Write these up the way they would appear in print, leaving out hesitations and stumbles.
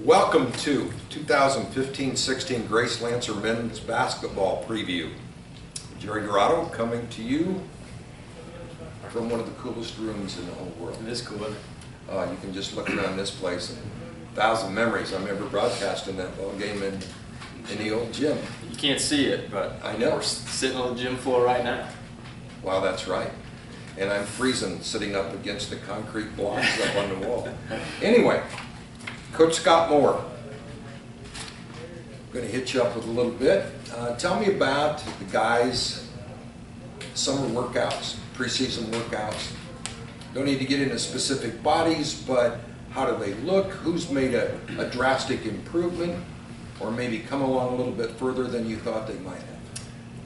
Welcome to 2015-16 Grace Lancer Men's Basketball Preview. Jerry Gurrado coming to you from one of the coolest rooms in the whole world. It is cool. You can just look around this place and 1,000 memories. I remember broadcasting that ball game in the old gym. You can't see it, but I know. We're sitting on the gym floor right now. Wow, that's right. And I'm freezing sitting up against the concrete blocks up on the wall. Anyway, Coach Scott Moore, I'm going to hit you up with a little bit. Tell me about the guys' summer workouts, preseason workouts. Don't need to get into specific bodies, but how do they look? Who's made a drastic improvement or maybe come along a little bit further than you thought they might have?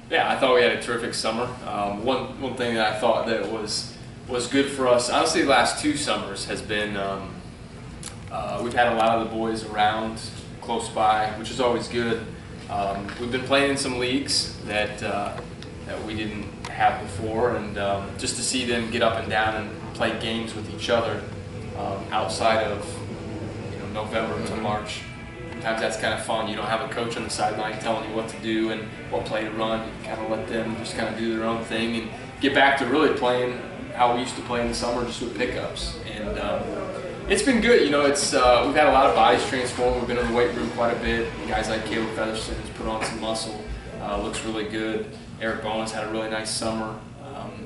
Yeah, I thought we had a terrific summer. One thing that I thought that was good for us, honestly, the last 2 summers has been we've had a lot of the boys around close by, which is always good. We've been playing in some leagues that we didn't have before, and just to see them get up and down and play games with each other outside of November to March. Sometimes that's kind of fun. You don't have a coach on the sideline telling you what to do and what play to run. You kind of let them just kind of do their own thing and get back to really playing how we used to play in the summer, just with pickups. And it's been good. It's we've had a lot of bodies transform. We've been in the weight room quite a bit. Guys like Caleb Featherston has put on some muscle. Looks really good. Eric Bowen's had a really nice summer.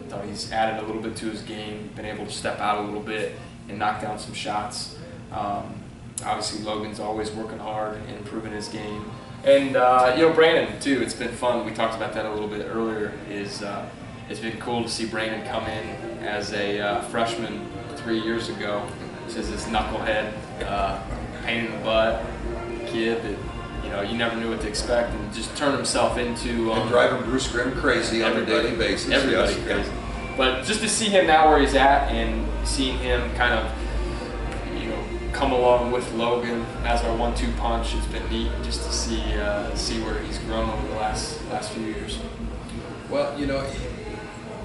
Thought he's added a little bit to his game. Been able to step out a little bit and knock down some shots. Obviously, Logan's always working hard and improving his game. And, Brandon, too, it's been fun. We talked about that a little bit earlier. It's been cool to see Brandon come in as a freshman 3 years ago. Just this knucklehead, pain in the butt kid that, you never knew what to expect, and just turn himself into... and driving Bruce Grimm crazy on a daily basis. Everybody crazy. But just to see him now where he's at and seeing him kind of come along with Logan as our 1-2 punch, it's been neat just to see where he's grown over the last few years. Well,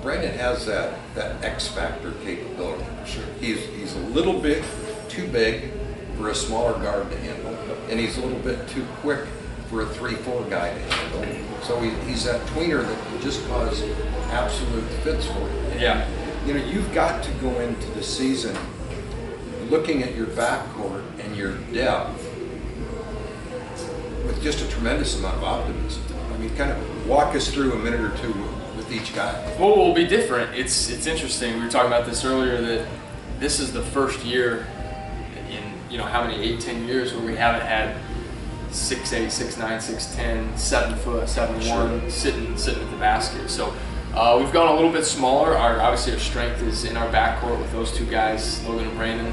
Brandon has that X factor capability. Sure. He's a little bit too big for a smaller guard to handle, and he's a little bit too quick for a 3-4 guy to handle. So he's that tweener that can just cause absolute fits for you. Yeah. You've got to go into the season looking at your backcourt and your depth with just a tremendous amount of optimism. I mean, kind of walk us through a minute or two with each guy. Well, we'll be different. It's interesting. We were talking about this earlier, that this is the first year in how many, 8-10 years where we haven't had 6'8", 6'9", 6'10", 7 foot, 7'1", sure, sitting at the basket. So we've gone a little bit smaller. Obviously our strength is in our backcourt with those 2 guys, Logan and Brandon.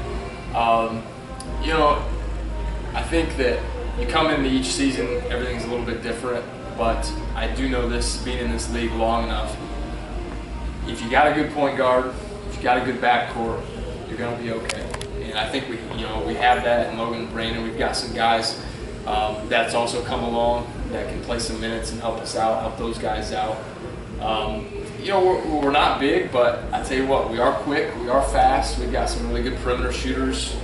I think that you come into each season, everything's a little bit different, but I do know this, being in this league long enough, if you got a good point guard, if you got a good backcourt, you're going to be okay. And I think we have that in Logan and Brandon. We've got some guys that's also come along that can play some minutes and help us out, help those guys out. We're not big, but I tell you what, we are quick, we are fast. We've got some really good perimeter shooters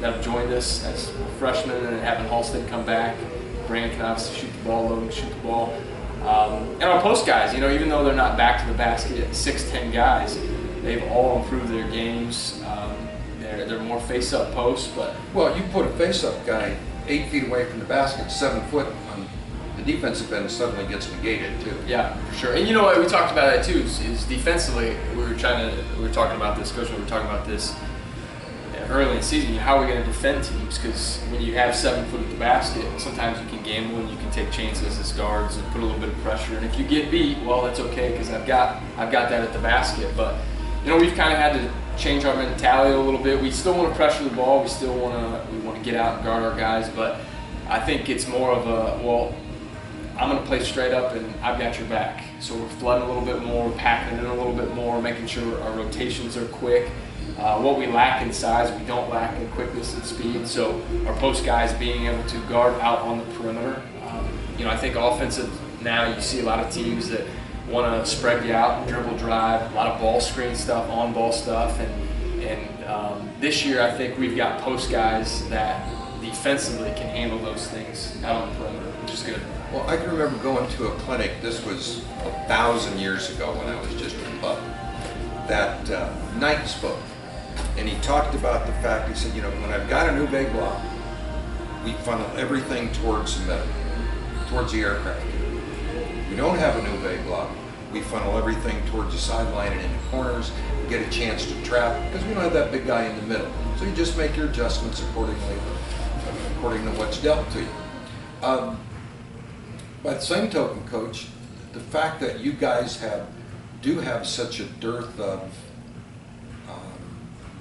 that have joined us as freshmen, and having Halston come back. Brandon can obviously shoot the ball, Logan can shoot the ball. And our post guys, even though they're not back to the basket, 6'10" guys, they've all improved their games. They're more face-up posts, but... Well, you put a face-up guy 8 feet away from the basket, 7 foot on the defensive end, suddenly gets negated too. Yeah, for sure. And we talked about that too, is defensively, we were talking about this, Coach, we were talking about this early in the season, how are we going to defend teams? Because when you have 7 foot at the basket, sometimes you can gamble and you can take chances as guards and put a little bit of pressure. And if you get beat, well, that's okay, because I've got that at the basket. But we've kind of had to change our mentality a little bit. We still want to pressure the ball. We want to get out and guard our guys. But I think it's more of I'm going to play straight up and I've got your back. So we're flooding a little bit more, packing it in a little bit more, making sure our rotations are quick. What we lack in size, we don't lack in quickness and speed. So our post guys being able to guard out on the perimeter. I think offensive now, you see a lot of teams that want to spread you out, dribble, drive, a lot of ball screen stuff, on-ball stuff. And this year I think we've got post guys that the defensively can handle those things out on the perimeter, which is good. Well, I can remember going to a clinic, this was 1,000 years ago when I was just a pup, that Knight spoke. And he talked about the fact, he said, you know, when I've got a Newbay block, we funnel everything towards the middle, towards the aircraft. We don't have a Newbay block, we funnel everything towards the sideline and in the corners, get a chance to trap, because we don't have that big guy in the middle. So you just make your adjustments accordingly, according to what's dealt to you. By the same token, Coach, the fact that you guys do have such a dearth of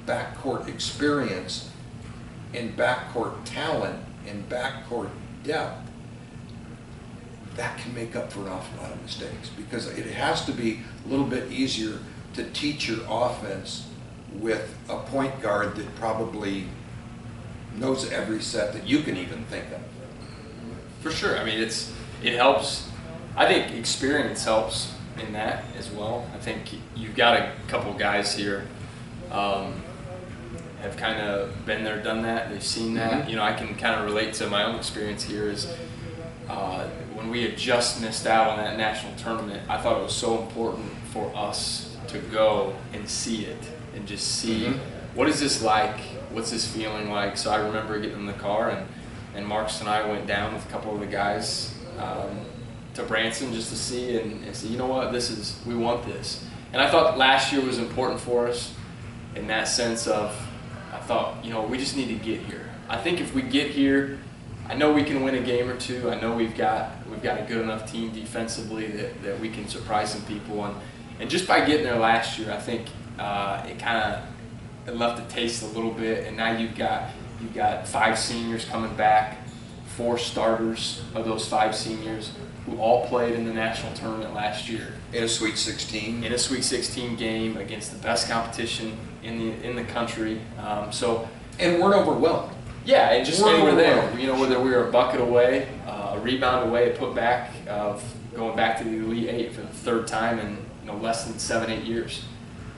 backcourt experience and backcourt talent and backcourt depth, that can make up for an awful lot of mistakes, because it has to be a little bit easier to teach your offense with a point guard that probably knows every set that you can even think of. For sure. I mean, it helps. I think experience helps in that as well. I think you've got a couple guys here have kind of been there, done that. They've seen that. Mm-hmm. You know, I can kind of relate to my own experience here. Is when we had just missed out on that national tournament, I thought it was so important for us to go and see it and just see what is this like, what's this feeling like. So I remember getting in the car and Marcus and I went down with a couple of the guys to Branson just to see and say, you know what, we want this. And I thought last year was important for us in that sense of, I thought, you know, we just need to get here. I think if we get here, I know we can win a game or two. I know we've got a good enough team defensively that we can surprise some people. And just by getting there last year, I think it kind of left a taste a little bit. And now you've got 5 seniors coming back, 4 starters of those 5 seniors who all played in the national tournament last year. In a Sweet 16. In a Sweet 16 game against the best competition in the country. And weren't overwhelmed. Yeah, and just they were there. You know, whether we were a bucket away, a rebound away, a putback of going back to the Elite 8 for the 3rd time in less than 7-8 years.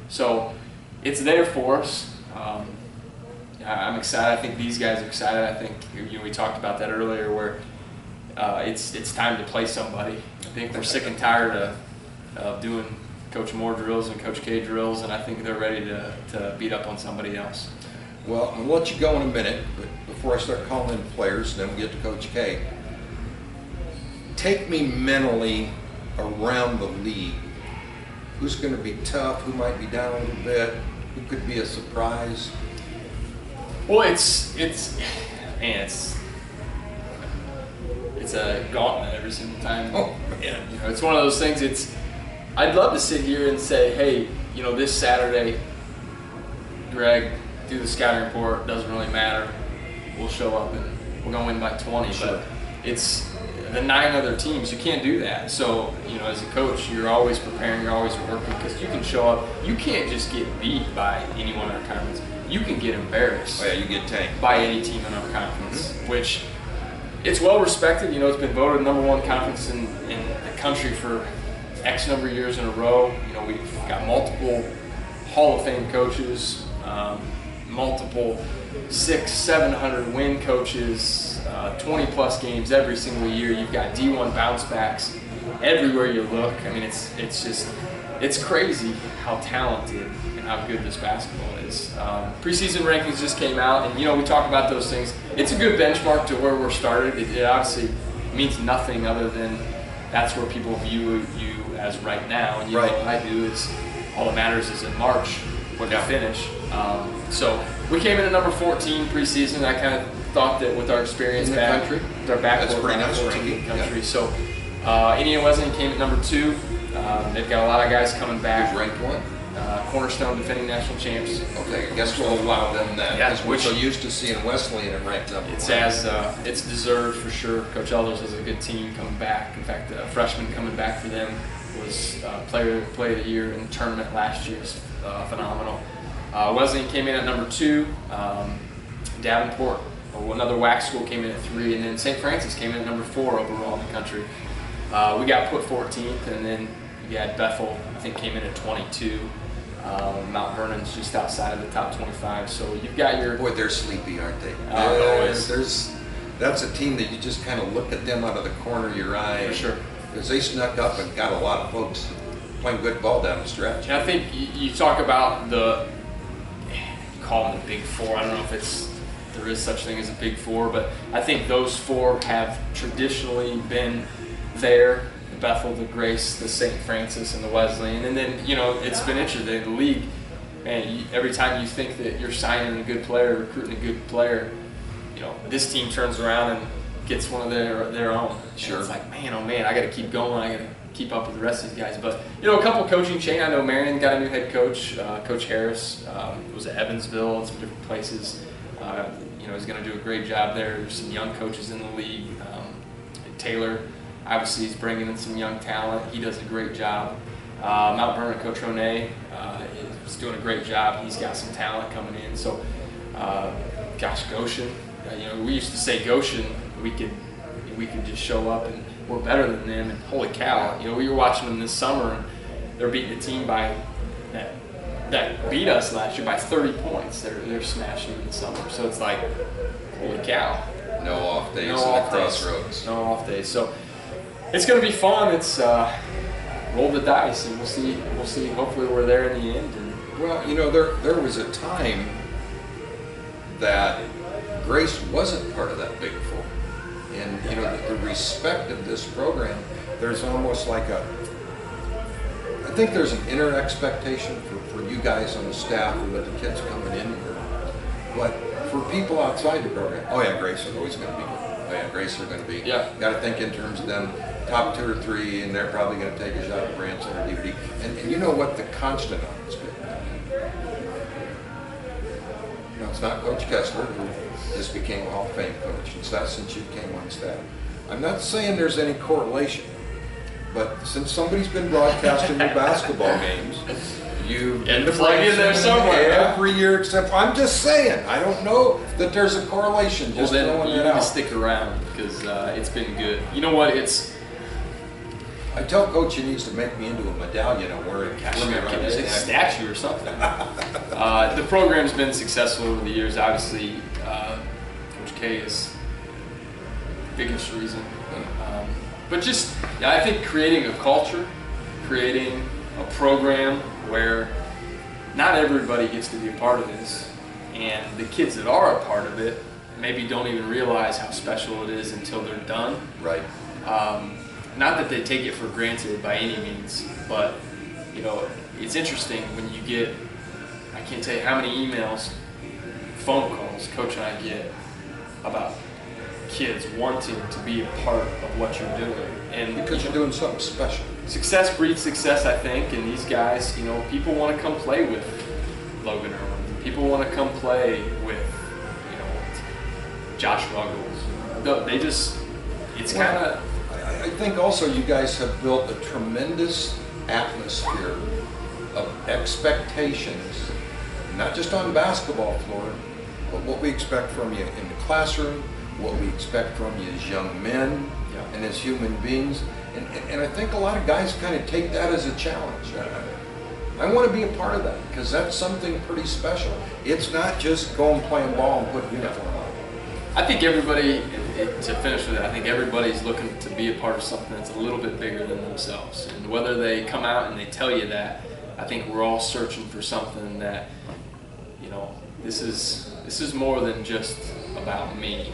So it's there for us. I'm excited. I think these guys are excited. I think we talked about that earlier, where it's time to play somebody. I think we're sick and tired of doing Coach Moore drills and Coach K drills, and I think they're ready to beat up on somebody else. Well, I'm going to let you go in a minute, but before I start calling in players, then we get to Coach K. Take me mentally around the league. Who's going to be tough? Who might be down a little bit? Who could be a surprise? Well, it's a gauntlet every single time. Oh man! It's one of those things. I'd love to sit here and say, hey, this Saturday, Greg, do the scouting report. Doesn't really matter. We'll show up and we're gonna win by 20. Sure. But it's the 9 other teams. You can't do that. So as a coach, you're always preparing. You're always working, because you can show up. You can't just get beat by anyone in our conference. You can get embarrassed. Oh yeah, you get tanked by any team in our conference, which it's well respected. It's been voted #1 conference in the country for X number of years in a row. We've got multiple Hall of Fame coaches, multiple 600-700 win coaches, 20+ games every single year. You've got D1 bounce backs everywhere you look. I mean, it's crazy how talented and how good this basketball is. Preseason rankings just came out, and we talk about those things. It's a good benchmark to where we're started. It obviously means nothing other than that's where people view you as right now. And right. What I do is all that matters is in March when we finish. So we came in at number 14 preseason. I kind of thought that with our experience in the country, with our backcourt, that's pretty nice ranking in the country. Yeah. So Indiana Wesleyan came at number 2. They've got a lot of guys coming back. Who's ranked 1? Cornerstone defending national champs. Okay, I guess we'll allow them that, Yeah, because we're so used to seeing Wesleyan at ranked number 1. It's deserved for sure. Coach Elders has a good team coming back. In fact, a freshman coming back for them was player of the year in the tournament last year. It's phenomenal. Wesleyan came in at number 2. Davenport, another WAC school, came in at 3, and then St. Francis came in at number 4 overall in the country. We got put 14th, and then we had Bethel, I think, came in at 22. Mount Vernon's just outside of the top 25. So you've got your... Boy, they're sleepy, aren't they? That's a team that you just kind of look at them out of the corner of your eye. For sure. Because they snuck up and got a lot of folks playing good ball down the stretch. And I think you talk about call them the Big Four. I don't know if there is such thing as a Big Four, but I think those four have traditionally been there. The Bethel, the Grace, the St. Francis, and the Wesleyan. And then, it's been interesting. The league, and every time you think that you're signing a good player, recruiting a good player, this team turns around and gets one of their own. Sure. And it's like, man, oh man, I got to keep going. I got to keep up with the rest of these guys. But a couple coaching change. I know Marion got a new head coach. Coach Harris was at Evansville and some different places. He's going to do a great job there. There's some young coaches in the league. Taylor, obviously, he's bringing in some young talent. He does a great job. Mount Vernon coach Ronay is doing a great job. He's got some talent coming in. So, Goshen. We used to say Goshen, we could just show up and we're better than them. And holy cow, we were watching them this summer and they're beating a team that beat us last year by 30 points. They're smashing in the summer. So it's like, holy cow. No off days at the crossroads. No off days. So it's going to be fun. It's roll the dice and we'll see. Hopefully we're there in the end. Well, there was a time that Grace wasn't part of that Big Four. And, the respect of this program, there's almost like I think there's an inner expectation for you guys on the staff and with the kids coming in here. But for people outside the program, oh yeah, Grace is always going to be good. Oh yeah, Grace are going to be. Yeah. Got to think in terms of them top 2 or 3, and they're probably going to take a shot at Branson or DVD. And you know what the constant on this bit? It's not Coach Kessler, who just became a Hall of Fame coach. It's not since you came on staff. I'm not saying there's any correlation, but since somebody's been broadcasting your basketball games, you've been plugged in there somewhere every year except. I'm just saying. I don't know that there's a correlation. Just well, then throwing you it need out. to stick around because it's been good. You know what? I tell Coach he needs to make me into a medallion and wear it. A statue or something. The program's been successful over the years. Obviously, Coach K is the biggest reason. But I think creating a culture, creating a program where not everybody gets to be a part of this, and the kids that are a part of it maybe don't even realize how special it is until they're done. Right. Not that they take it for granted by any means, but it's interesting when you get, I can't tell you how many emails, phone calls Coach and I get about kids wanting to be a part of what you're doing. And because you're doing something special. Success breeds success, I think, and these guys, people want to come play with Logan Irwin. People want to come play with, Josh Ruggles. They just, it's kind of... I think also you guys have built a tremendous atmosphere of expectations, not just on the basketball floor, but what we expect from you in the classroom, what we expect from you as young men and as human beings. And I think a lot of guys kind of take that as a challenge. I want to be a part of that because that's something pretty special. It's not just going playing ball and putting uniform on. I think everybody, to finish with it, I think everybody's looking to be a part of something that's a little bit bigger than themselves. And whether they come out and they tell you that, I think we're all searching for something that, this is more than just about me.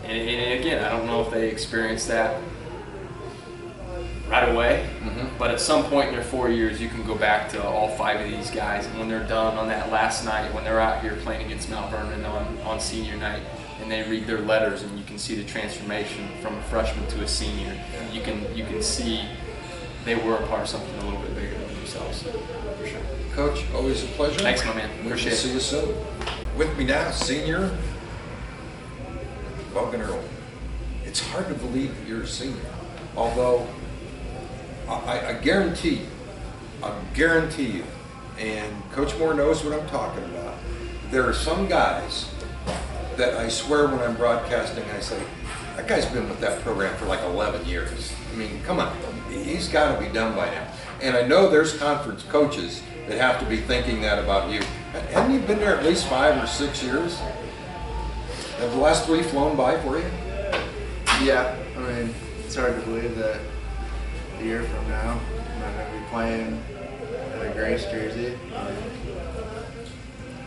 And again, I don't know if they experience that right away, but at some point in their 4 years, you can go back to all 5 of these guys, and when they're done on that last night, when they're out here playing against Mount Vernon on senior night, and they read their letters, and you can see the transformation from a freshman to a senior. You can see they were a part of something a little bit bigger than themselves. For sure. Coach, always a pleasure. Thanks, my man. Appreciate it. See you soon. With me now, senior Logan Irwin. It's hard to believe that you're a senior, although I guarantee you, and Coach Moore knows what I'm talking about, there are some guys that I swear when I'm broadcasting, I say, that guy's been with that program for like 11 years. I mean, come on, he's got to be done by now. And I know there's conference coaches that have to be thinking that about you. Haven't you been there at least 5 or 6 years? Have the last 3 flown by for you? Yeah, I mean, it's hard to believe that a year from now I'm going to be playing in a Grace jersey.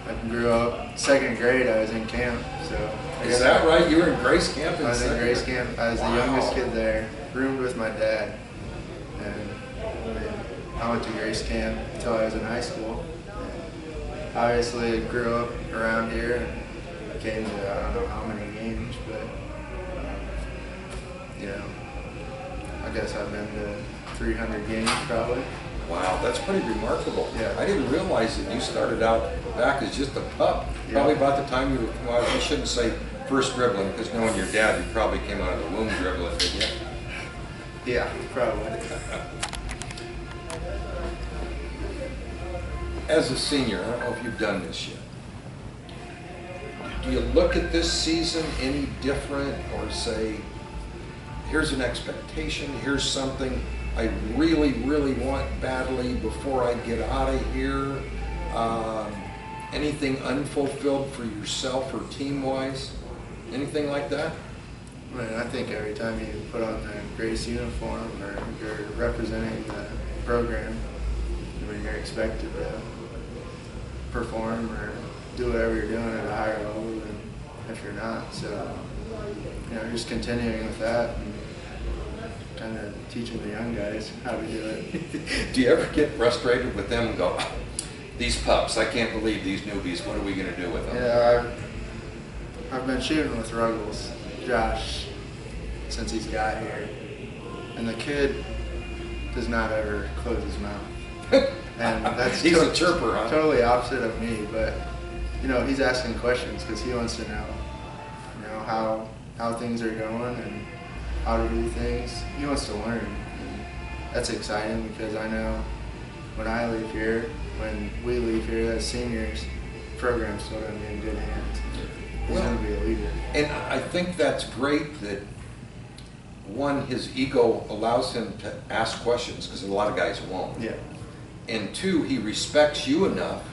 I grew up 2nd grade. I was in camp, so. Is that right? You were in Grace camp? I was in Grace camp. I was the youngest kid there. Roomed with my dad, and I went to Grace camp until I was in high school. And obviously, grew up around here and came to I don't know how many games, but you know, I guess I've been to 300 games probably. Wow, that's pretty remarkable. Yeah. I didn't realize that you started out back as just a pup. Yeah. Probably about the time you were, well, I shouldn't say first dribbling, because knowing your dad, you probably came out of the womb dribbling, didn't you? Yeah, probably. As a senior, I don't know if you've done this yet. Do you look at this season any different, or say, here's an expectation, here's something I really, really want badly before I get out of here? Anything unfulfilled for yourself or team-wise? Anything like that? I mean, I think every time you put on the Grace uniform or you're representing the program, I mean, you're expected to perform or do whatever you're doing at a higher level than if you're not. So, you know, just continuing with that and kind of teaching the young guys how to do it. Do you ever get frustrated with them and go, these pups, I can't believe these newbies, what are we going to do with them? Yeah, I've been shooting with Ruggles, Josh, since he's got here. And the kid does not ever close his mouth. And that's He's a chirper, huh? Totally opposite of me, but you know, he's asking questions because he wants to know, you know, how things are going and how to do things. He wants to learn. And that's exciting because I know when I leave here, when we leave here as seniors, the program's still going to be in good hands. He's going to be a leader. And I think that's great that, one, his ego allows him to ask questions, because a lot of guys won't. Yeah. And 2, he respects you enough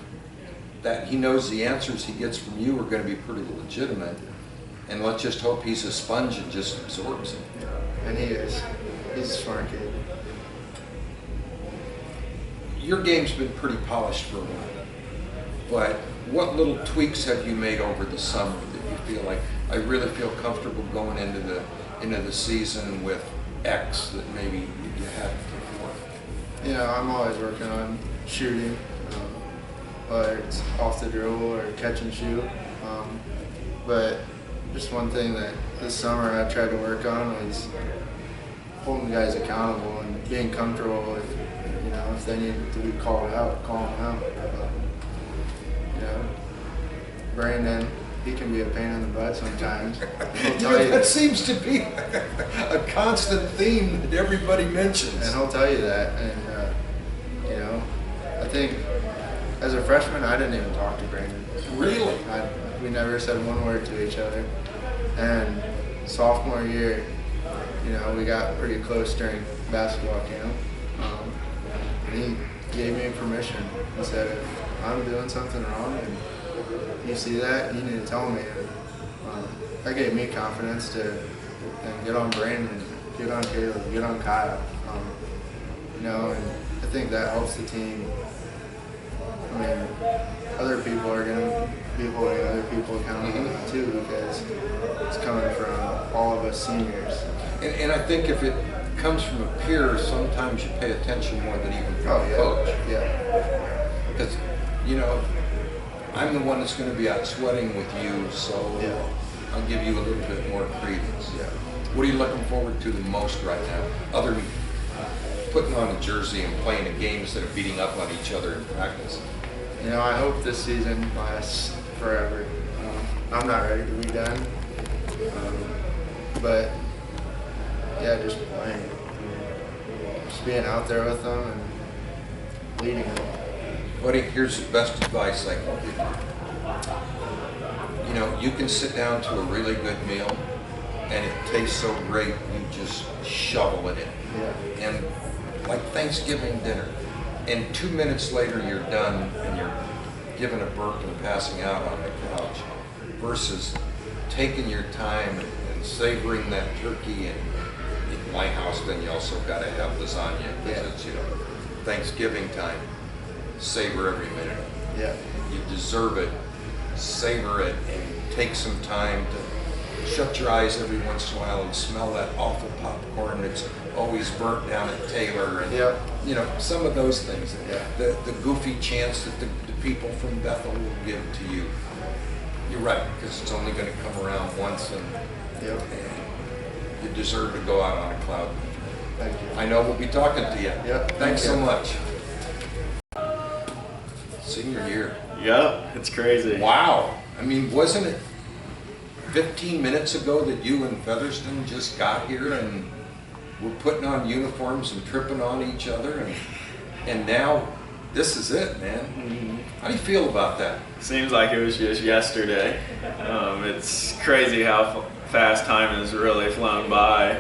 that he knows the answers he gets from you are going to be pretty legitimate. And let's just hope he's a sponge and just absorbs it. Yeah. And he is. He's a smart kid. Your game's been pretty polished for a while, but what little tweaks have you made over the summer that you feel like, I really feel comfortable going into the season with X that maybe you hadn't before? You know, I'm always working on shooting, whether it's off the dribble or catch and shoot. But just one thing that this summer I tried to work on was holding guys accountable and being comfortable with, you know, if they need to be called out, call them out. You know, Brandon, he can be a pain in the butt sometimes. That seems to be a constant theme that everybody mentions. And he'll tell you that. And, you know, I think as a freshman, I didn't even talk to Brandon. Really? We never said one word to each other. And sophomore year, you know, we got pretty close during basketball camp. And he gave me permission. He said, if I'm doing something wrong and you see that, you need to tell me. That gave me confidence to get on Brandon, get on Caleb, get on Kyle. You know, and I think that helps the team. I mean, other people are going to be holding other people accountable too, because it's coming from all of us seniors. And I think if it comes from a peer, sometimes you pay attention more than even from a coach. Yeah. Because, you know, I'm the one that's going to be out sweating with you, so I'll give you a little bit more credence. Yeah. What are you looking forward to the most right now, other than putting on a jersey and playing a game instead of beating up on each other in practice? You know, I hope this season lasts forever. I'm not ready to be done. But, yeah, just playing. Just being out there with them and leading them. Buddy, here's the best advice I can give you. You know, you can sit down to a really good meal, and it tastes so great, you just shovel it in. Yeah. And like Thanksgiving dinner, and 2 minutes later you're done and you're giving a burp and passing out on the couch, versus taking your time and savoring that turkey. And in my house, then you also got to have lasagna because it's, you know, Thanksgiving time. Savor every minute. Yeah. You deserve it. Savor it and take some time to shut your eyes every once in a while and smell that awful popcorn that's always burnt down at Taylor, and you know, some of those things. The goofy chants that the people from Bethel will give to you. You're right, because it's only going to come around once, and you deserve to go out on a cloud. Thank you. I know we'll be talking to you. Thanks so much. Senior year. Yep, it's crazy. Wow. I mean, wasn't it 15 minutes ago that you and Featherston just got here and were putting on uniforms and tripping on each other, and now this is it, man. How do you feel about that? Seems like it was just yesterday. It's crazy how fast time has really flown by.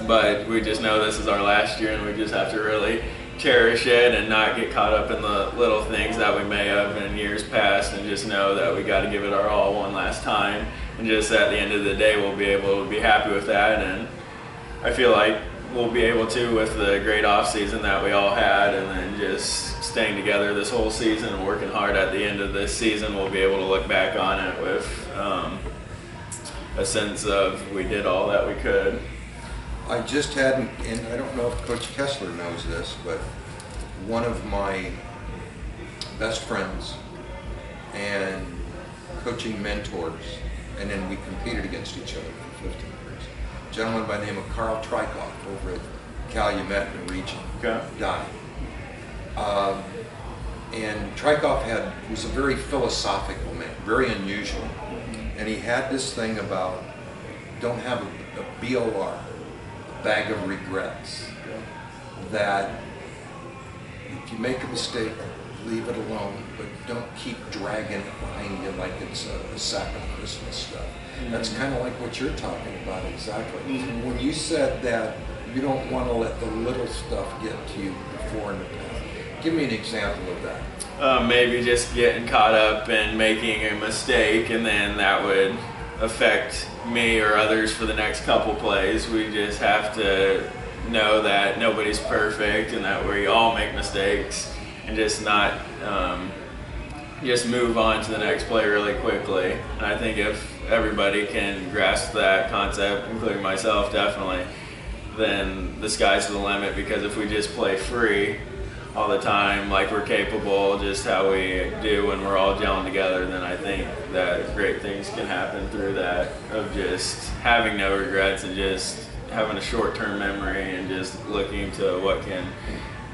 But we just know this is our last year, and we just have to really cherish it and not get caught up in the little things that we may have in years past, and just know that we got to give it our all one last time, and just at the end of the day we'll be able to be happy with that. And I feel like we'll be able to, with the great off season that we all had, and then just staying together this whole season and working hard at the end of this season, we'll be able to look back on it with a sense of we did all that we could. I just had, and I don't know if Coach Kessler knows this, but one of my best friends and coaching mentors, and then we competed against each other for 15 years. A gentleman by the name of Carl Trikoff over at Calumet in the region, died. And Trikoff was a very philosophical man, very unusual. And he had this thing about don't have a BOR, bag of regrets, that if you make a mistake, leave it alone, but don't keep dragging it behind you like it's a sack of Christmas stuff. That's kind of like what you're talking about, exactly. When you said that you don't want to let the little stuff get to you before in the past, give me an example of that. Maybe just getting caught up and making a mistake, and then that would affect me or others for the next couple plays. We just have to know that nobody's perfect and that we all make mistakes, and just not just move on to the next play really quickly. And I think if everybody can grasp that concept, including myself definitely, then the sky's the limit, because if we just play free all the time like we're capable, just how we do when we're all gelling together, then I think that great things can happen through that, of just having no regrets and just having a short-term memory and just looking to what can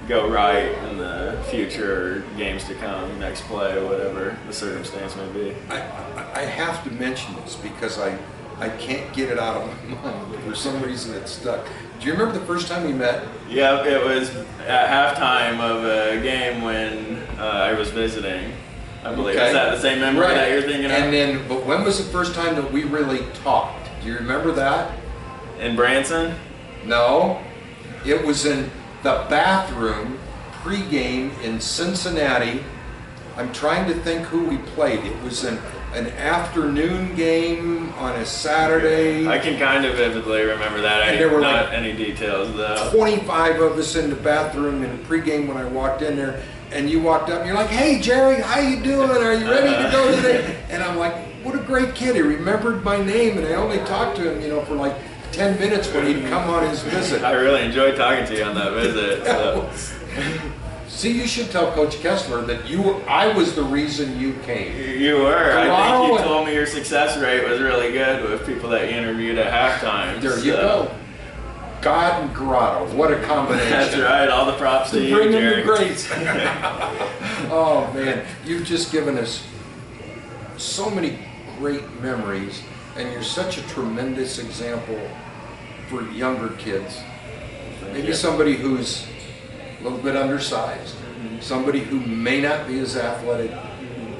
go right in the future, games to come, next play, whatever the circumstance may be. I have to mention this because I can't get it out of my mind. For some reason it's stuck. Do you remember the first time we met? Yep, it was at halftime of a game when I was visiting, I believe. Okay. Is that the same memory that you're thinking of? And then, but when was the first time that we really talked? Do you remember that? In Branson? No, it was in the bathroom pregame in Cincinnati. I'm trying to think who we played. It was an afternoon game on a Saturday. I can kind of vividly remember that. And there were not like any details though. 25 of us in the bathroom in pregame when I walked in there, and you walked up and you're like, "Hey Jerry, how you doing? Are you ready to go today?" And I'm like, what a great kid. He remembered my name, and I only talked to him, you know, for like 10 minutes when he'd come on his visit. I really enjoyed talking to you on that visit. So. See, you should tell Coach Kessler that I was the reason you came. You were. Gurrado, I think you told me your success rate was really good with people that you interviewed at halftime. There you go. God and Gurrado, what a combination. That's right. All the props to you, Bring them Jerry. the greats. Oh man, you've just given us so many great memories, and you're such a tremendous example for younger kids. Maybe somebody who's a little bit undersized, somebody who may not be as athletic,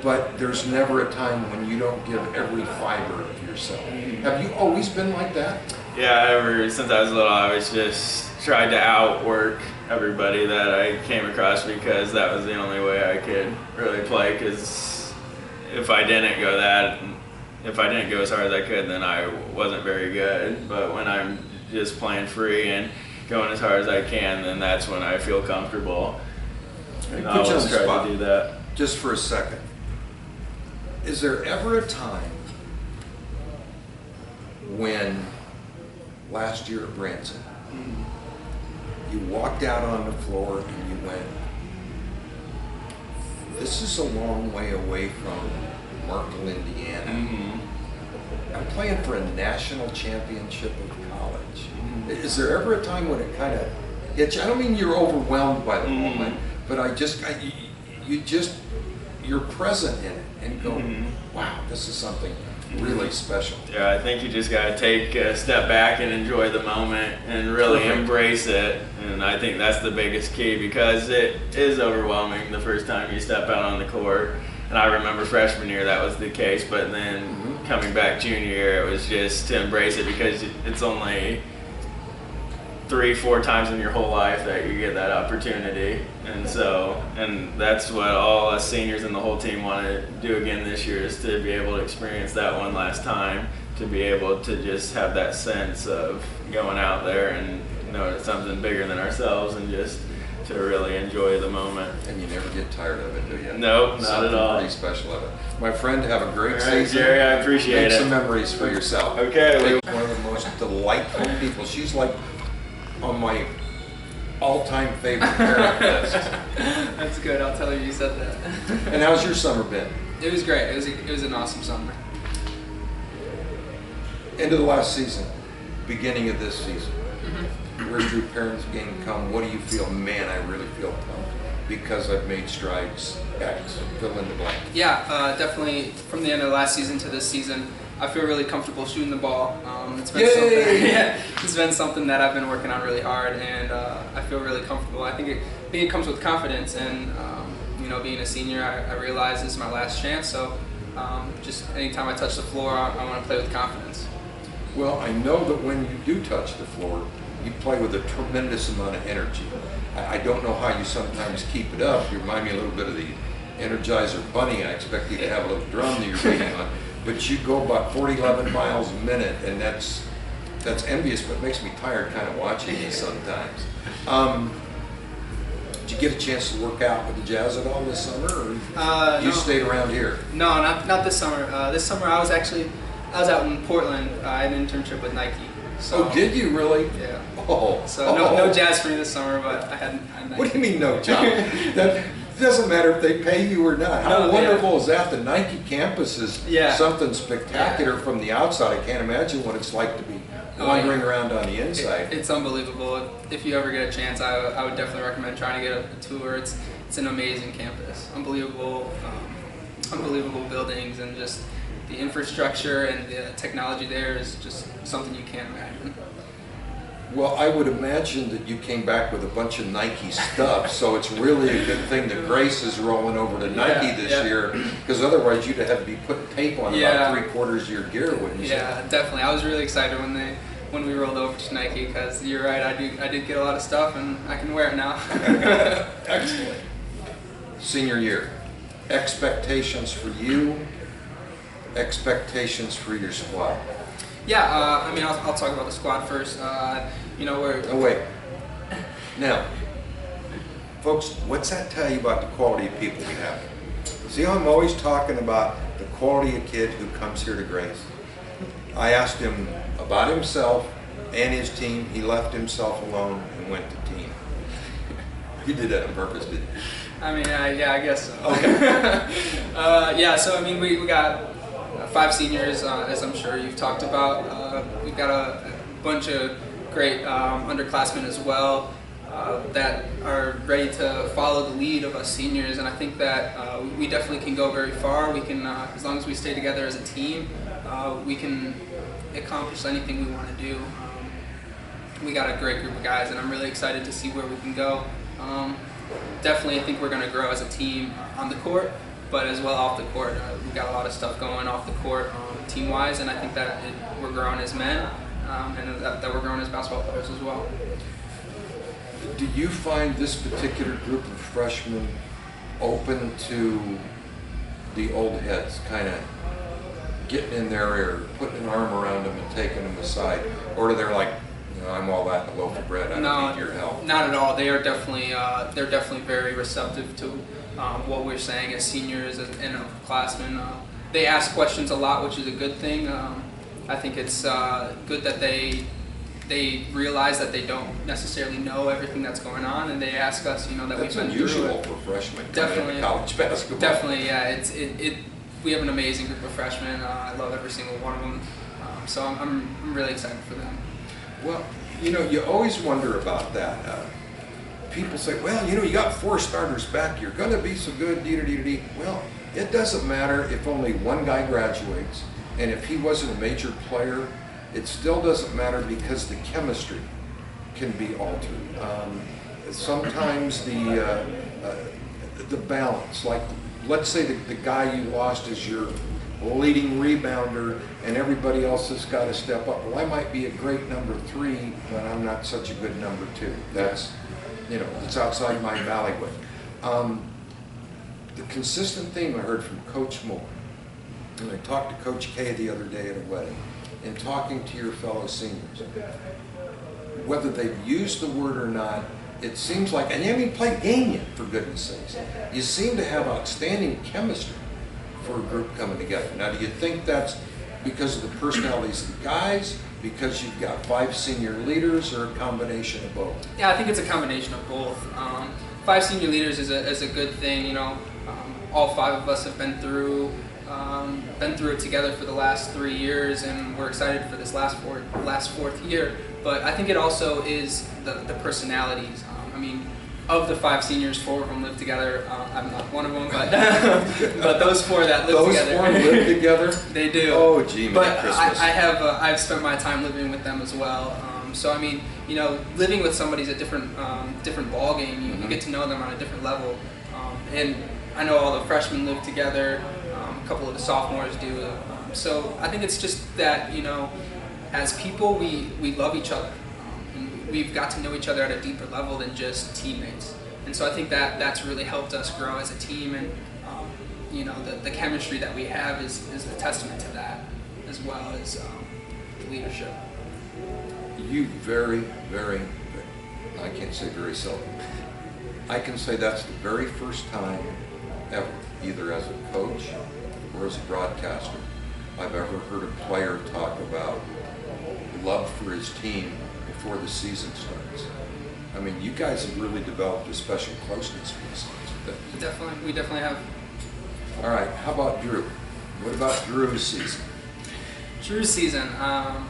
but there's never a time when you don't give every fiber of yourself. Have you always been like that? Yeah, ever since I was little, I was just tried to outwork everybody that I came across, because that was the only way I could really play. Because if I didn't go as hard as I could, then I wasn't very good. But when I'm just playing free and going as hard as I can, then that's when I feel comfortable. And I Put you on always the try spot to do that. just for a second. Is there ever a time when last year at Branson, you walked out on the floor and you went, this is a long way away from Markle, Indiana. I'm playing for a national championship of college. Is there ever a time when it kind of hits you? I don't mean you're overwhelmed by the moment, but you're present in it and go, wow, this is something really special. Yeah, I think you just got to take a step back and enjoy the moment and really embrace it. And I think that's the biggest key, because it is overwhelming the first time you step out on the court. And I remember freshman year that was the case, but then coming back junior year, it was just to embrace it, because it's only 3-4 times in your whole life that you get that opportunity. And that's what all us seniors and the whole team want to do again this year, is to be able to experience that one last time, to be able to just have that sense of going out there and know it's something bigger than ourselves, and just to really enjoy the moment. And you never get tired of it, do you? Nope, not at all. Pretty special of it. My friend, have a great All right, season. Jerry, I appreciate Make it. some memories for yourself. Okay. One of the most delightful people. She's like on my all-time favorite parent list. That's good. I'll tell her you said that. And how's your summer been? It was great. It was an awesome summer. End of the last season, beginning of this season. Where's your parents' game come? What do you feel? Man, I really feel pumped because I've made strides. X, fill in the blank. Yeah, definitely. From the end of the last season to this season, I feel really comfortable shooting the ball. It's been it's been something that I've been working on really hard, and I feel really comfortable. I think it comes with confidence, and being a senior, I realize this is my last chance. So just anytime I touch the floor, I want to play with confidence. Well, I know that when you do touch the floor, you play with a tremendous amount of energy. I don't know how you sometimes keep it up. You remind me a little bit of the Energizer Bunny. I expect you to have a little drum that you're beating on. But you go about 11 miles a minute, and that's envious, but makes me tired kind of watching you sometimes. Did you get a chance to work out with the Jazz at all this summer, or you stayed around here? No, not this summer. This summer I was out in Portland. I had an internship with Nike. So, oh, did you really? Yeah. Oh. So no Jazz for me this summer, but I had Nike. What do you mean no job? That doesn't matter if they pay you or not. How wonderful is that? The Nike campus is something spectacular from the outside. I can't imagine what it's like to be wandering around on the inside. It's unbelievable. If you ever get a chance, I would definitely recommend trying to get a tour. It's an amazing campus. Unbelievable buildings, and just the infrastructure and the technology there is just something you can't imagine. Well, I would imagine that you came back with a bunch of Nike stuff, so it's really a good thing that Grace is rolling over to Nike this year, because otherwise you'd have to be putting tape on about 3/4 of your gear, wouldn't you? Yeah, definitely. I was really excited when we rolled over to Nike, because you're right, I did get a lot of stuff, and I can wear it now. Excellent. Senior year, expectations for you, expectations for your squad. Yeah, I mean, I'll talk about the squad first. Oh, wait. Now, folks, what's that tell you about the quality of people we have? See how I'm always talking about the quality of kid who comes here to Grace? I asked him about himself and his team. He left himself alone and went to team. You did that on purpose, didn't you? I mean, yeah, I guess so. Okay. Yeah, so I mean, we got 5 seniors, as I'm sure you've talked about. We've got a bunch of great underclassmen as well that are ready to follow the lead of us seniors, and I think that we definitely can go very far. We can, as long as we stay together as a team, we can accomplish anything we want to do. We got a great group of guys, and I'm really excited to see where we can go. Definitely, I think we're going to grow as a team on the court, but as well off the court. We've got a lot of stuff going off the court team-wise, and I think that we're growing as men, and that we're growing as basketball players as well. Do you find this particular group of freshmen open to the old heads kind of getting in there or putting an arm around them and taking them aside? Or are they like, I'm all that in a loaf of bread, I don't need your help? Not at all. They are definitely, they're definitely very receptive to what we're saying as seniors and upperclassmen. They ask questions a lot, which is a good thing. I think it's good that they realize that they don't necessarily know everything that's going on, and they ask us, that That's we've been unusual through it. for freshmen Definitely, coming into college basketball. Definitely, yeah. We have an amazing group of freshmen. I love every single one of them. So I'm really excited for them. Well, you always wonder about that. People say, well, you got 4 starters back, you're going to be so good, dee-dee-dee-dee. Well, it doesn't matter if only one guy graduates, and if he wasn't a major player, it still doesn't matter because the chemistry can be altered. Sometimes the balance, like let's say the guy you lost is your leading rebounder and everybody else has got to step up. Well, I might be a great number 3, but I'm not such a good number 2. That's, it's outside my bailiwick. The consistent theme I heard from Coach Moore, and I talked to Coach K the other day at a wedding, and talking to your fellow seniors, whether they've used the word or not, it seems like, and you haven't even played a game yet, for goodness sakes, you seem to have outstanding chemistry for a group coming together. Now, do you think that's because of the personalities of the guys, because you've got 5 senior leaders, or a combination of both? Yeah, I think it's a combination of both. 5 senior leaders is a good thing. All 5 of us have been through it together for the last 3 years, and we're excited for this last 4th year. But I think it also is the personalities. Of the 5 seniors, 4 of them live together. I'm not one of them, but but those 4 that live together. Those 4 live together? They do. Oh, gee, but Christmas. I've spent my time living with them as well. So living with somebody's a different ball game. You get to know them on a different level. And I know all the freshmen live together. A couple of the sophomores do. So I think it's just that as people we love each other. We've got to know each other at a deeper level than just teammates, and so I think that's really helped us grow as a team. And the chemistry that we have is a testament to that, as well as the leadership. You very, very, I can't say very seldom, I can say that's the very first time ever, either as a coach or as a broadcaster, I've ever heard a player talk about love for his team before the season starts. You guys have really developed a special closeness for the season. We definitely have. All right, how about Drew? What about Drew's season? Drew's season, I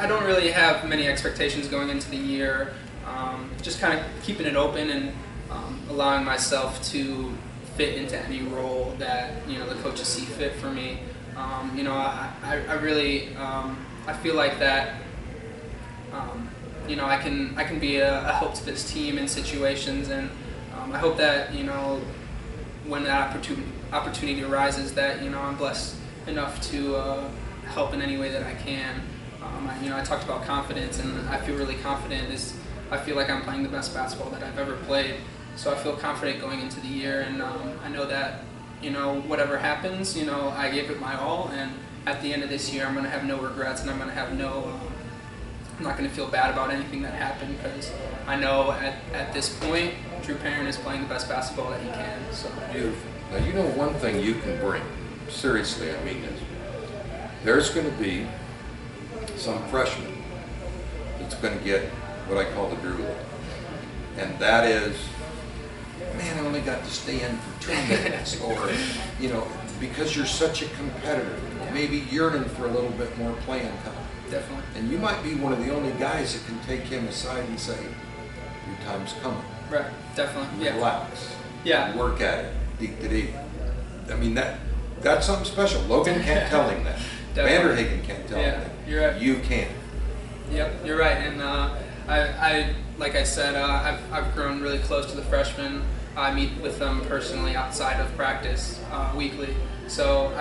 don't really have many expectations going into the year. Just kind of keeping it open and allowing myself to fit into any role that the coaches see fit for me. I really I feel like that. I can be a help to this team in situations, and I hope that when that opportunity arises, that I'm blessed enough to help in any way that I can. I talked about confidence, and I feel really confident. I feel like I'm playing the best basketball that I've ever played, so I feel confident going into the year, and I know that whatever happens, I gave it my all, and at the end of this year, I'm going to have no regrets, and I'm going to have I'm not going to feel bad about anything that happened, because I know at this point, Drew Perrin is playing the best basketball that he can. So. Beautiful. Now, one thing you can bring, seriously, I mean this, there's going to be some freshman that's going to get what I call the Drew look. And that is, man, I only got to stay in for 2 minutes, or, because you're such a competitor, maybe yearning for a little bit more playing time. Definitely. And you might be one of the only guys that can take him aside and say, your time's coming. Right, definitely. Yeah. Relax. Yeah. Work at it. Deep. That's something special. Logan can't tell him that. Vanderhagen can't tell him that. You're right. You can. Yep, you're right. And I like I said, I've grown really close to the freshmen. I meet with them personally outside of practice weekly. So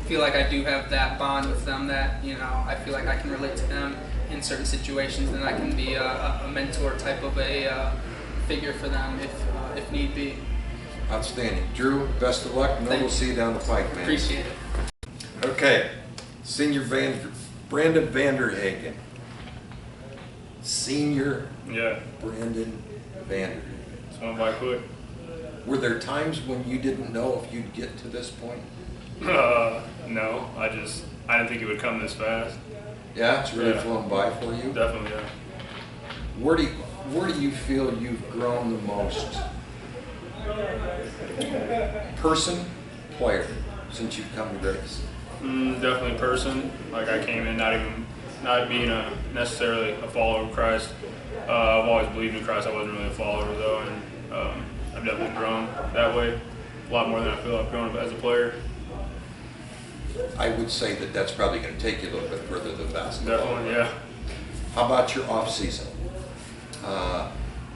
feel like I do have that bond with them that, you know, I feel like I can relate to them in certain situations, and I can be a mentor type of a figure for them if need be. Outstanding. Drew, best of luck. No, we'll see you down the pike, man. Appreciate it. Okay, Senior Brandon Vanderhagen. Senior Yeah, Brandon Vanderhagen. it's went by quick. Were there times when you didn't know if you'd get to this point? No, I didn't think it would come this fast. Yeah, it's really Yeah. flown by for you. Definitely, yeah. Where do you feel you've grown the most? Person, player, since you've come to Grace? Definitely person. Like I came in not being necessarily a follower of Christ. I've always believed in Christ. I wasn't really a follower though, and I've definitely grown that way. A lot more than I feel I've grown as a player. I would say that that's probably going to take you a little bit further than basketball. Definitely, yeah. How about your off season?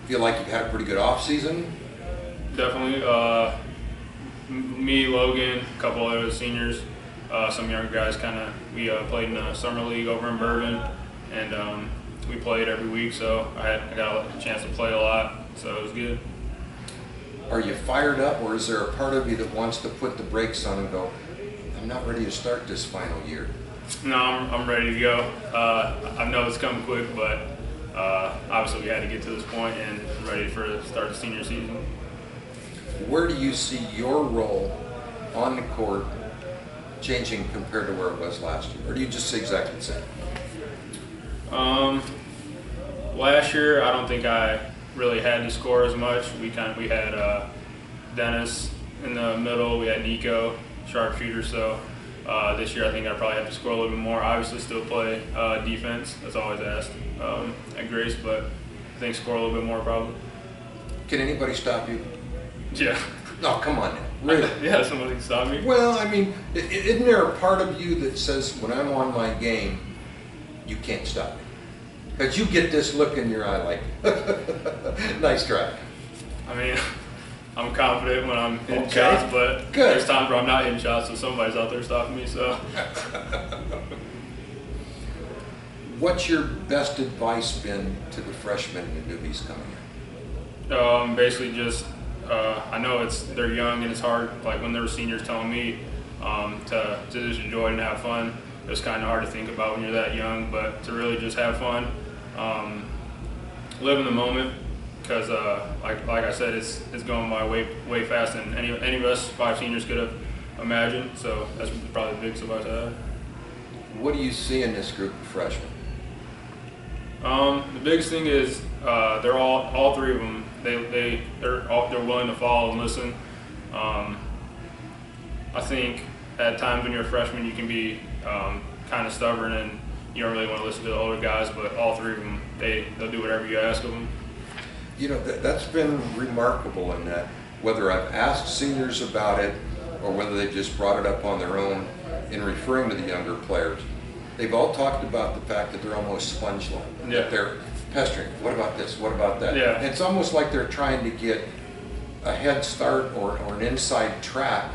Feel like you've had a pretty good off season? Definitely. Me, Logan, a couple other seniors, some younger guys. We played in a summer league over in Bourbon, and we played every week. So I got a chance to play a lot. So it was good. Are you fired up, or is there a part of you that wants to put the brakes on and go, I'm not ready to start this final year? No, I'm ready to go. I know it's coming quick, but obviously we had to get to this point, and I'm ready for the start of the senior season. Where do you see your role on the court changing compared to where it was last year? Or do you just say exactly the same? Last year, I don't think I really had to score as much. We had Dennis in the middle, we had Nico, sharpshooter. So this year, I think I probably have to score a little bit more. Obviously, still play defense. That's always asked at Grace, but I think score a little bit more probably. Can anybody stop you? Yeah. No, come on now. Really? Yeah, somebody can stop me. Well, I mean, isn't there a part of you that says, when I'm on my game, you can't stop me? Because you get this look in your eye like, nice try. I mean, I'm confident when I'm hitting Okay. shots, but Good. there's times where I'm not hitting shots, so somebody's out there stopping me. So What's your best advice been to the freshmen and the newbies coming in? basically just, I know they're young and it's hard, like when there were seniors telling me to just enjoy it and have fun. It was kind of hard to think about when you're that young, but to really just have fun, live in the moment, because like I said, it's going by way fast than any of us 5 seniors could have imagined. So that's probably the biggest advice I have. What do you see in this group of freshmen? The biggest thing is they're all 3 of them. They're willing to follow and listen. I think at times when you're a freshman, you can be kind of stubborn and you don't really want to listen to the older guys. But all 3 of them, they'll do whatever you ask of them. You know, that's been remarkable in that whether I've asked seniors about it or whether they've just brought it up on their own in referring to the younger players, they've all talked about the fact that they're almost sponge-like. Yeah. That they're pestering. What about this? What about that? Yeah. And it's almost like they're trying to get a head start or an inside track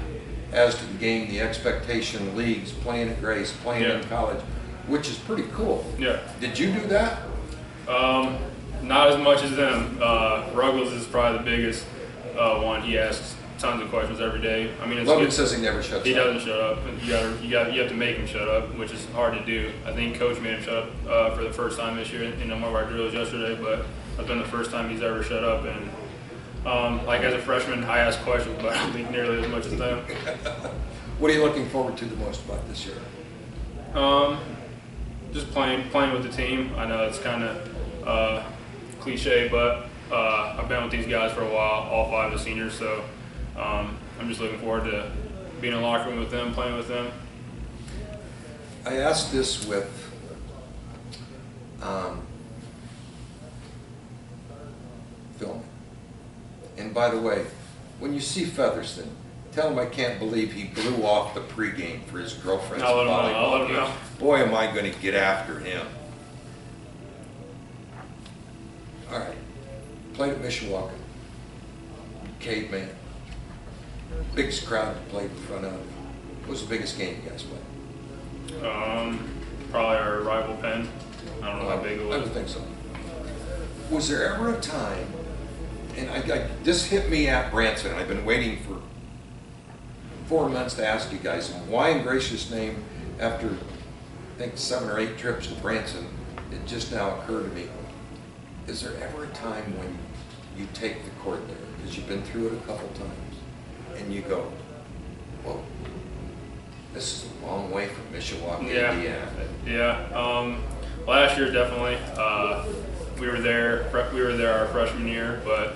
as to the game, the expectation, leagues, playing at Grace, playing Yeah. in college, which is pretty cool. Yeah. Did you do that? Not as much as them. Ruggles is probably the biggest one. He asks tons of questions every day. I mean, it's Logan good. says he never shuts He up. doesn't shut up. You have to make him shut up, which is hard to do. I think Coach made him shut up for the first time this year in one of our drills yesterday, but that's been the first time he's ever shut up. And like as a freshman, I ask questions, but I don't think nearly as much as them. What are you looking forward to the most about this year? Just playing with the team. I know it's kind of cliche, but I've been with these guys for a while, all 5 of the seniors, so I'm just looking forward to being in the locker room with them, playing with them. I asked this with filming. And by the way, when you see Featherston, tell him I can't believe he blew off the pregame for his girlfriend's I'll let him know. I'll volleyball let him game. know. Boy, am I going to get after him. All right. Played at Mishawaka. Caveman. Biggest crowd to play in front of. What was the biggest game you guys played? Probably our rival Penn. I don't know how big it I was. would think so. Was there ever a time, and this hit me at Branson, and I've been waiting for 4 months to ask you guys, and why in gracious name, after I think 7 or 8 trips to Branson, it just now occurred to me, is there ever a time when you take the court there, because you've been through it a couple times, and you go, whoa, this is a long way from Mishawaka, Yeah. Indiana. Yeah. Last year definitely. We were there. We were there our freshman year, but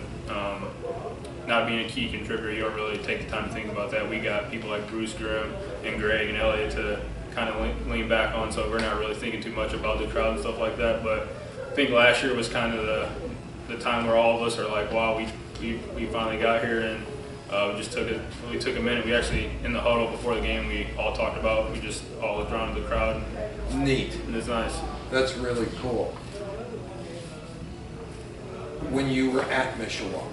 not being a key contributor, you don't really take the time to think about that. We got people like Bruce Grimm and Greg and Elliott to kind of lean back on, so we're not really thinking too much about the crowd and stuff like that. But I think last year was kind of the time where all of us are like, wow, we finally got here, and we took a minute. We actually, in the huddle before the game, we all talked about, we just all drawn to the crowd. Neat. And it's nice. That's really cool. When you were at Mishawaka,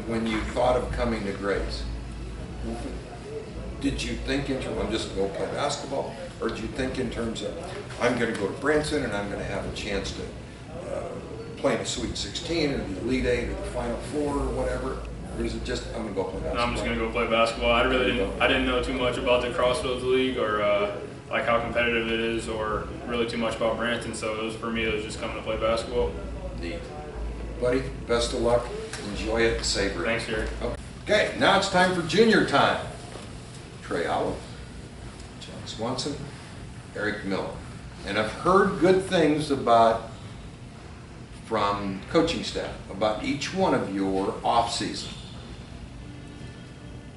when you thought of coming to Grace, did you think in terms, I'm just going to go play basketball, or did you think in terms of, I'm going to go to Branson and I'm going to have a chance to play in a Sweet 16 or the Elite 8 or the Final Four or whatever? Or is it just, I'm going to go play basketball? I'm just gonna go play basketball. I didn't know too much about the Crossroads League or like how competitive it is, or really too much about Branson. So for me, it was just coming to play basketball. Neat. Buddy, best of luck. Enjoy it. Savor it. Thanks, Jerry. Okay, now it's time for junior time. Trey Olive, John Swanson, Eric Miller. And I've heard good things from coaching staff about each one of your off season.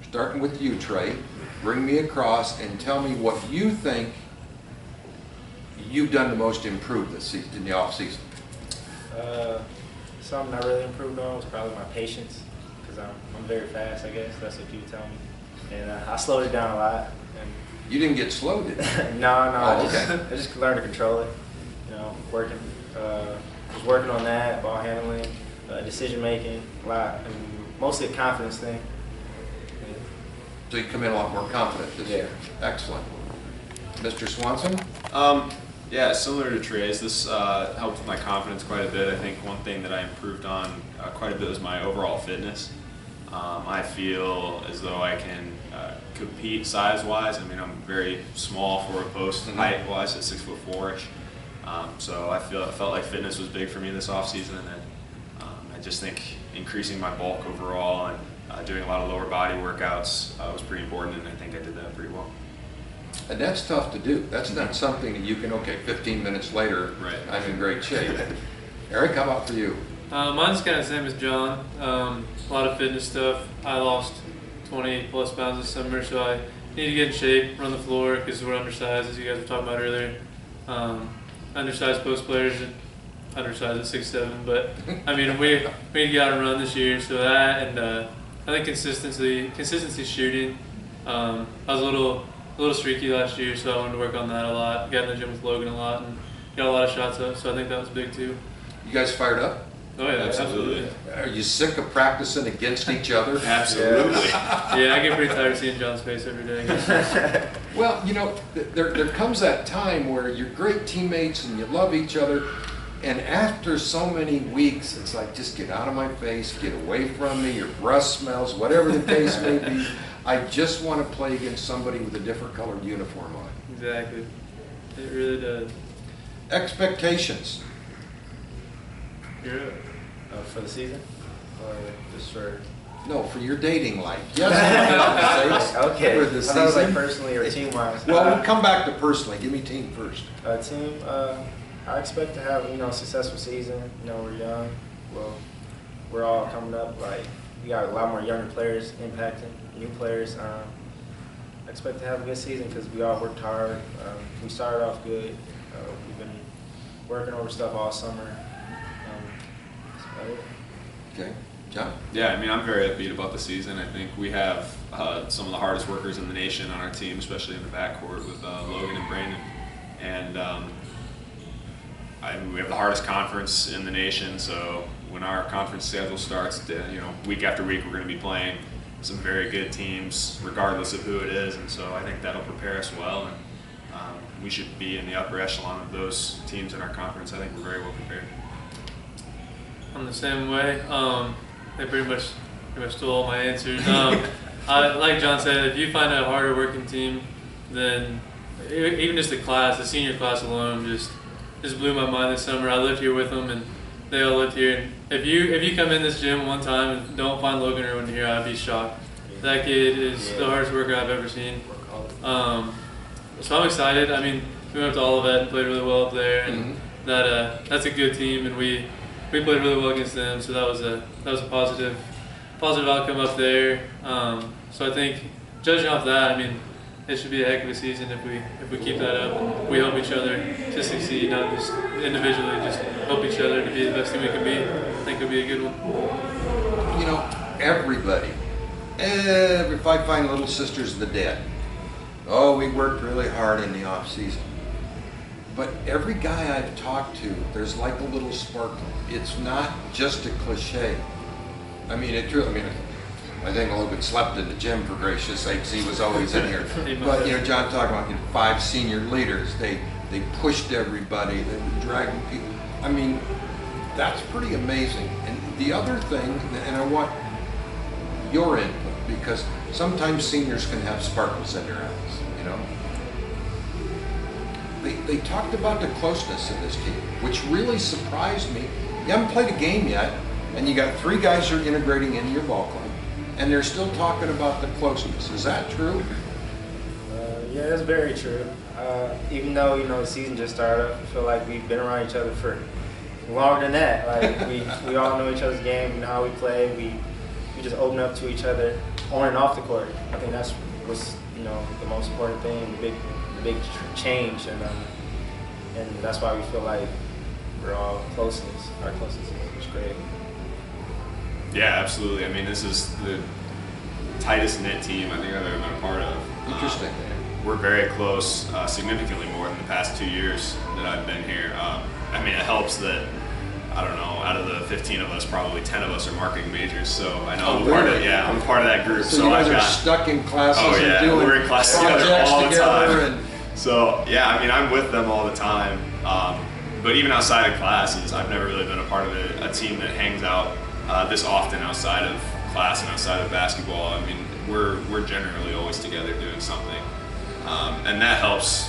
Starting with you, Trey, bring me across and tell me what you think you've done the most to improve this season, in the off season. Something I really improved on was probably my patience, because I'm very fast, I guess. That's what you tell me. And I slowed it down a lot. And You didn't get slow, did you? no, Oh, I just learned to control it. You know, was working on that, ball handling, decision making, a lot, and mostly a confidence thing. So you come in a lot more confident this year. Excellent. Mr. Swanson? Yeah, similar to Trey's, this helped with my confidence quite a bit. I think one thing that I improved on quite a bit was my overall fitness. I feel as though I can compete size-wise. I mean, I'm very small for a post height-wise at 6'4"-ish. So I felt like fitness was big for me this offseason, and then I just think increasing my bulk overall and doing a lot of lower body workouts was pretty important, and I think I did that pretty well. And that's tough to do. That's not something that you can, 15 minutes later, Right. I'm in great shape. Eric, how about for you? Mine's kind of the same as John. A lot of fitness stuff. I lost 20 plus pounds this summer, so I need to get in shape, run the floor, because we're undersized, as you guys were talking about earlier. Undersized post players and undersized at 6'7", but I mean we got to run this year, so that, and I think consistency shooting. I was a little streaky last year, so I wanted to work on that a lot. Got in the gym with Logan a lot and got a lot of shots up, so I think that was big too. You guys fired up? Oh yeah, Absolutely. Are you sick of practicing against each other? Absolutely. Yeah, I get pretty tired of seeing John's face every day. Well, there comes that time where you're great teammates and you love each other, and after so many weeks, it's like, just get out of my face, get away from me, your breath smells, whatever the case may be. I just want to play against somebody with a different colored uniform on. Exactly. It really does. Expectations. You're up. For the season, or just for? No, for your dating life. Yes. Okay. For the I thought it was like season. personally or team wise. Well, we'll come back to personally. Give me team first. Team, I expect to have a successful season. We're young. Well, we're all coming up. Like, we got a lot more younger players impacting new players. I expect to have a good season because we all worked hard. We started off good. We've been working over stuff all summer. That's about it. Okay, John? Yeah, I mean, I'm very upbeat about the season. I think we have some of the hardest workers in the nation on our team, especially in the backcourt with Logan and Brandon. And we have the hardest conference in the nation, so when our conference schedule starts, week after week we're going to be playing some very good teams, regardless of who it is, and so I think that'll prepare us well, and we should be in the upper echelon of those teams in our conference. I think we're very well prepared. I'm the same way. They pretty much stole all my answers. Like John said, if you find a harder working team, then even just the senior class alone, just blew my mind this summer. I lived here with them, and they all lived here. And if you come in this gym one time and don't find Logan Irwin here, I'd be shocked. That kid is the hardest worker I've ever seen. So I'm excited. I mean, we went up to Olivet and played really well up there, and that's a good team, and we played really well against them. So that was a positive outcome up there. So I think, judging off that, I mean, it should be a heck of a season if we keep that up and we help each other to succeed, not just individually, just help each other to be the best team we can be. I think it'll be a good one. You know, every 5 fine little sisters of the dead. Oh, we worked really hard in the off season. But every guy I've talked to, there's like a little sparkle. It's not just a cliche. I mean, I think Logan slept in the gym, for gracious sakes. He was always in here. But, you know, John talking about 5 senior leaders. They pushed everybody. They were dragging people. I mean, that's pretty amazing. And the other thing, and I want your input, because sometimes seniors can have sparkles in their eyes, you know. They talked about the closeness in this team, which really surprised me. You haven't played a game yet, and you got 3 guys who are integrating into your ball club, and they're still talking about the closeness. Is that true? Yeah, that's very true. Even though, you know, the season just started, I feel like we've been around each other for longer than that. Like, we all know each other's game, we know how we play, we just open up to each other on and off the court. I think that's what's, you know, the most important thing, the big change, and that's why we feel like we're all closeness. Our closeness is great. Yeah, absolutely. I mean, this is the tightest knit team I think I've ever been a part of. Interesting. We're very close, significantly more than the past 2 years that I've been here. I mean, it helps that, I don't know, out of the 15 of us, probably 10 of us are marketing majors. So I know I'm part of that group. So you guys are stuck in classes and doing we're in class projects all the time. and so yeah, I mean, I'm with them all the time. But even outside of classes, I've never really been a part of a team that hangs out this often outside of class and outside of basketball. I mean, we're generally always together doing something, and that helps.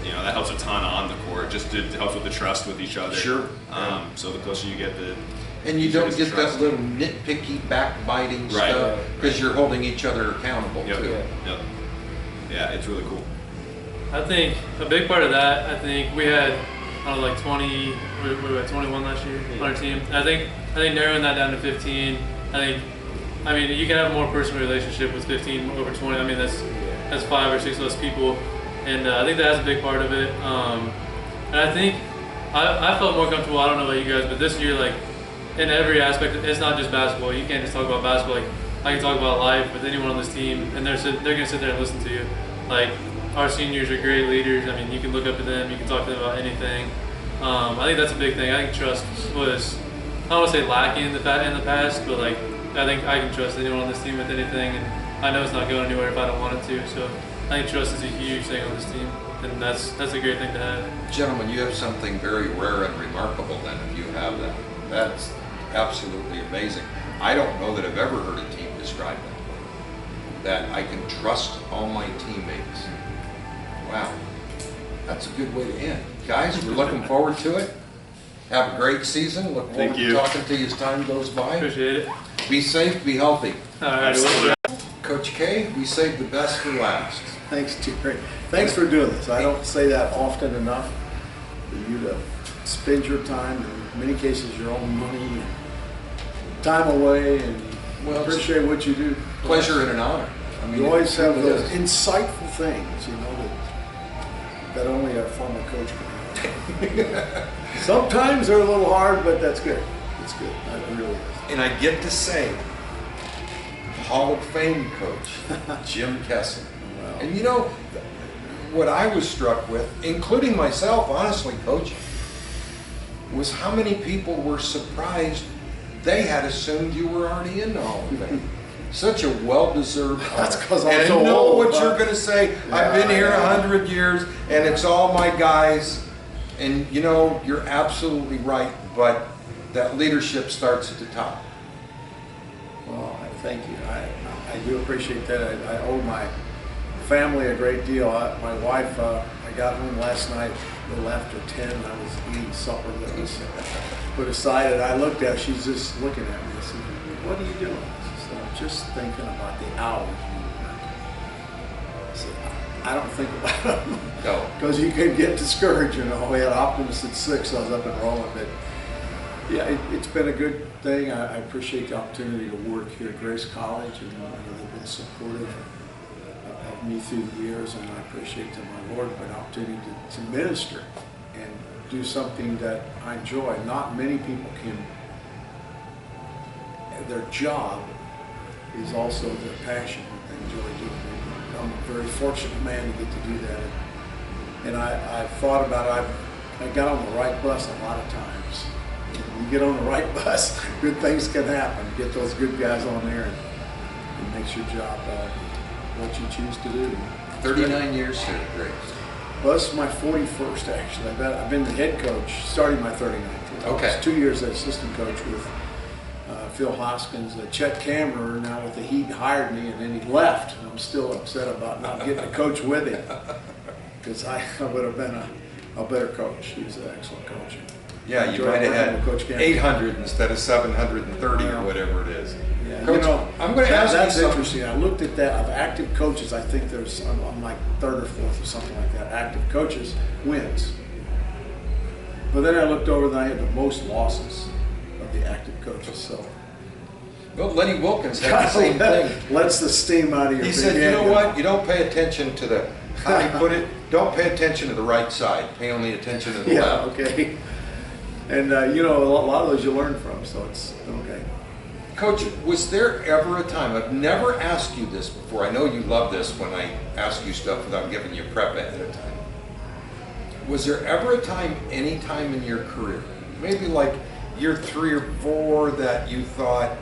You know, that helps a ton on the court. Just it helps with the trust with each other. Sure. So the closer you get, and you don't get that little nitpicky, backbiting stuff because you're holding each other accountable too. Yep. Yeah, it's really cool. I think a big part of that, I think we had, I don't know, like 20, we had 21 last year on our team. I think narrowing that down to 15, I mean, you can have a more personal relationship with 15 over 20. I mean, that's 5 or 6 less people. And I think that's a big part of it. And I think I felt more comfortable, I don't know about you guys, but this year, like, in every aspect, it's not just basketball. You can't just talk about basketball. Like, I can talk about life with anyone on this team, and they're going to sit there and listen to you. Like, our seniors are great leaders. I mean, you can look up to them. You can talk to them about anything. I think that's a big thing. I think trust was, I don't want to say lacking in the past, but, like, I think I can trust anyone on this team with anything, and I know it's not going anywhere if I don't want it to. So I think trust is a huge thing on this team, and that's a great thing to have. Gentlemen, you have something very rare and remarkable then if you have that. That's absolutely amazing. I don't know that I've ever heard a team describe that I can trust all my teammates. Wow, that's a good way to end. Guys, we're looking forward to it. Have a great season. Look forward to talking to you as time goes by. Appreciate it. Be safe, be healthy. All right. Coach K, we saved the best for last. Thanks, Jerry. Thanks for doing this. I don't say that often enough. For you to spend your time, in many cases your own money, and time away, and appreciate what you do. Pleasure and an honor. I mean, you always have those insightful things, you know, that only a former coach can do. Sometimes they're a little hard, but that's good. It's good. That really is. And I get to say, Hall of Fame coach, Jim Kessel. Wow. And you know, what I was struck with, including myself, honestly, Coach, was how many people were surprised they had assumed you were already in the Hall of Fame. Such a well-deserved honor. That's 'cause I'm and so I know old, what but- you're going to say. I've been here 100 years, and it's all my guys. And you know, you're absolutely right. But that leadership starts at the top. Well, thank you. I do appreciate that. I owe my family a great deal. My wife, I got home last night a little after 10. And I was eating supper that was put aside, and I looked at her. She's just looking at me. I said, "What are you doing?" She said, "I'm just thinking about the hours you work." I said, "I don't think about them." No. Because you can get discouraged, you know. We had Optimus at 6, so I was up and rolling. But yeah, it's been a good thing. I appreciate the opportunity to work here at Grace College, and they've been supportive of me through the years, and I appreciate to my Lord an opportunity to minister and do something that I enjoy. Not many people can. Their job is also their passion, what they enjoy doing. I'm a very fortunate man to get to do that. And I thought about it. I got on the right bus a lot of times. When you get on the right bus, good things can happen. Get those good guys on there, and it makes your job what you choose to do. 39 years here at Grace. Well, this is my 41st, actually. I've been the head coach, starting my 39th year. Okay. I was 2 years as assistant coach with Phil Hoskins. Chet Kammerer, now with the Heat, hired me, and then he left. And I'm still upset about not getting to coach with him, because I would have been a better coach. He was an excellent coach. Yeah, you Enjoyed might have working with Coach had Cameron. 800 instead of 730 or whatever it is. Yeah, Coach, you know, I'm going to ask that's you something. interesting. I looked at that. Of active coaches, I think I'm like 3rd or 4th or something like that. Active coaches wins. But then I looked over and I had the most losses of the active coaches. So Well, Lenny Wilkins had the same thing. lets the steam out of your He big said, you head, know what? You don't pay attention to the, how he put it, don't pay attention to the right side. Pay only attention to the Yeah, left. okay. And you know, a lot of those you learn from, so it's okay. Coach, was there ever a time, I've never asked you this before, I know you love this when I ask you stuff without giving you prep ahead of time. Was there ever a time, any time in your career, maybe like year 3 or 4, that you thought,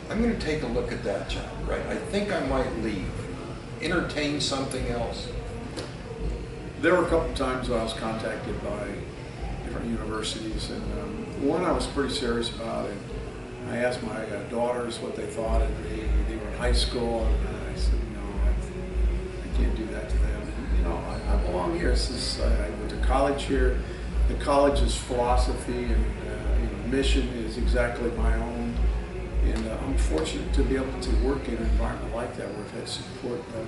I'm going to take a look at that job, right? I think I might leave, entertain something else? There were a couple of times when I was contacted by different universities, and one I was pretty serious about, and I asked my daughters what they thought, and they were in high school, and I said, no, I can't do that to them. And, you know, I belong here. I went to college here. The college's philosophy and mission is exactly my own, and I'm fortunate to be able to work in an environment like that where I've had support of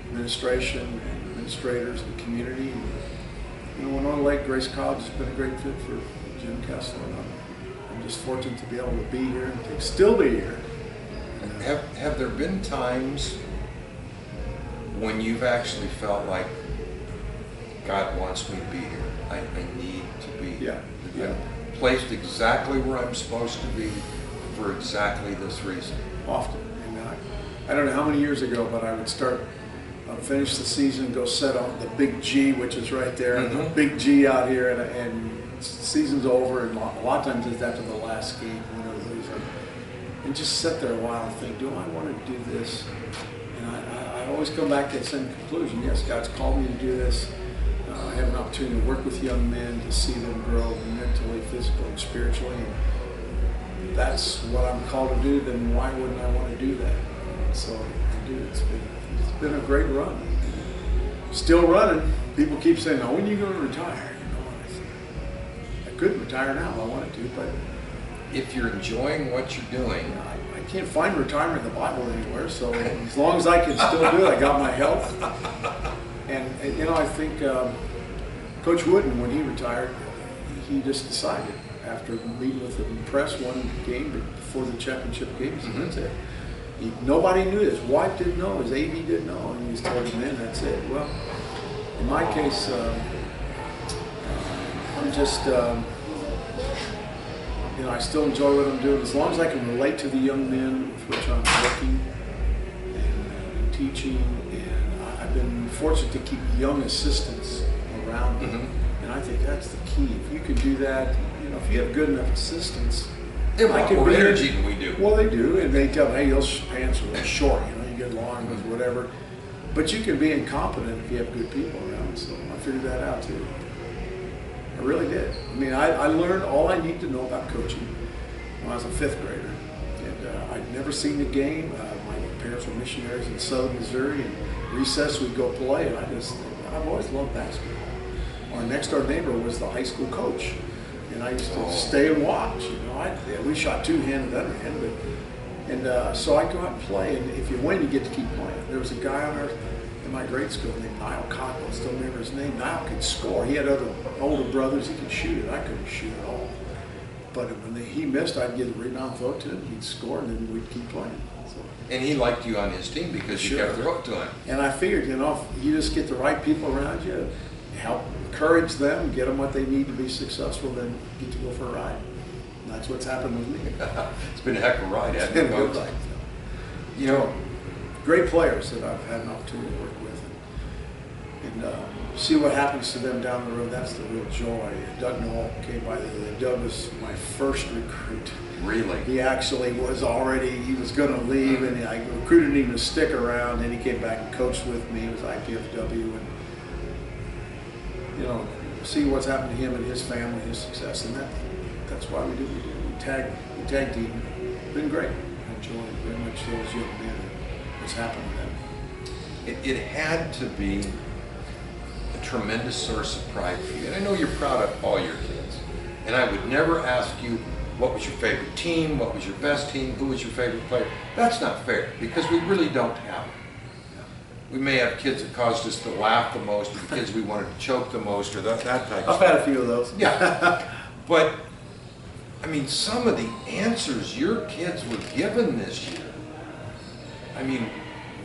administration and administrators and community. And, you know, Winona Lake Grace College has been a great fit for Jim Kessler. I'm just fortunate to be able to be here and to still be here. Have there been times when you've actually felt like God wants me to be here? I need to be here. Yeah. I'm placed exactly where I'm supposed to be for exactly this reason. Often. And I don't know how many years ago, but I would finish the season, go set on the big G, which is right there, and the big G out here, and season's over, and a lot of times it's after the last game, win or lose, and just sit there a while and think, do I want to do this? And I always come back to that same conclusion. Yes, God's called me to do this. I have an opportunity to work with young men, to see them grow mentally, physically, and spiritually. And that's what I'm called to do. Then why wouldn't I want to do that? So I do. It's been a great run. Still running. People keep saying, "Oh, when are you going to retire?" You know, I could retire now if I wanted to, but If you're enjoying what you're doing, I can't find retirement in the Bible anywhere. So as long as I can still do it, I got my health. And you know, I think Coach Wooden, when he retired, he just decided after meeting with the press one game before the championship games, that's it. Nobody knew this. His wife didn't know. His AD didn't know, and he just told him then, that's it. Well, in my case, I'm just, you know, I still enjoy what I'm doing as long as I can relate to the young men with which I'm working and teaching. And I've been fortunate to keep young assistants around me, and I think that's the key. If you can do that, you know, if you have good enough assistants, They have a I lot can more be- energy than we do. Well, they do, and they tell me, hey, those pants are short, you know, you get long with whatever. But you can be incompetent if you have good people around, so I figured that out too. I really did. I mean, I learned all I need to know about coaching when I was a 5th grader. And I'd never seen the game. My parents were missionaries in southern Missouri, and recess we'd go play, and I've always loved basketball. Our next door neighbor was the high school coach, and I used to stay and watch. You know, we shot 2-handed, underhand, and so I'd go out and play, and if you win, you get to keep playing. There was a guy in my grade school named Niall Cotton. I still remember his name. Niall could score. He had other older brothers. He could shoot it. I couldn't shoot at all. But when he missed, I'd give the rebound, throw it to him. He'd score, and then we'd keep playing. So, And he liked you on his team because you kept throwing to him. and I figured, you know, if you just get the right people around you, help encourage them, get them what they need to be successful, then get to go for a ride. And that's what's happened with me. It's been a heck of a ride, It's hasn't been it, a good Coach? ride. You know, Great players that I've had an opportunity to work with, and see what happens to them down the road. That's the real joy. Doug Knoll came by the other day. Doug was my first recruit. really. He actually was he was going to leave, and I recruited him to stick around. Then he came back and coached with me. He was IPFW, and you know, see what's happened to him and his family, his success, and that's why we do what we do. We tag team. Been great. I enjoy very much those young men and what's happened to them. It had to be a tremendous source of pride for you. And I know you're proud of all your kids. And I would never ask you what was your favorite team, what was your best team, who was your favorite player. That's not fair because we really don't have them. We may have kids that caused us to laugh the most, or the kids we wanted to choke the most, or that type of I've stuff. had a few of those. Yeah. But, I mean, some of the answers your kids were given this year, I mean,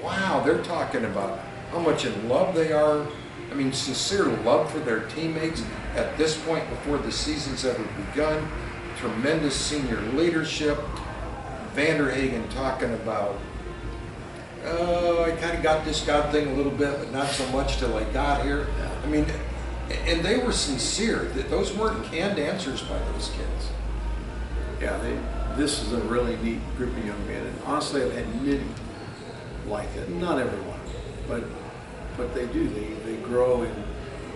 wow, they're talking about how much in love they are. I mean, sincere love for their teammates at this point before the season's ever begun. Tremendous senior leadership. Vanderhagen talking about, oh, I kind of got this God thing a little bit, but not so much till I got here. I mean, and they were sincere. Those weren't canned answers by those kids. Yeah, this is a really neat group of young men, and honestly, I've had many like it. Not everyone, but they do. They grow in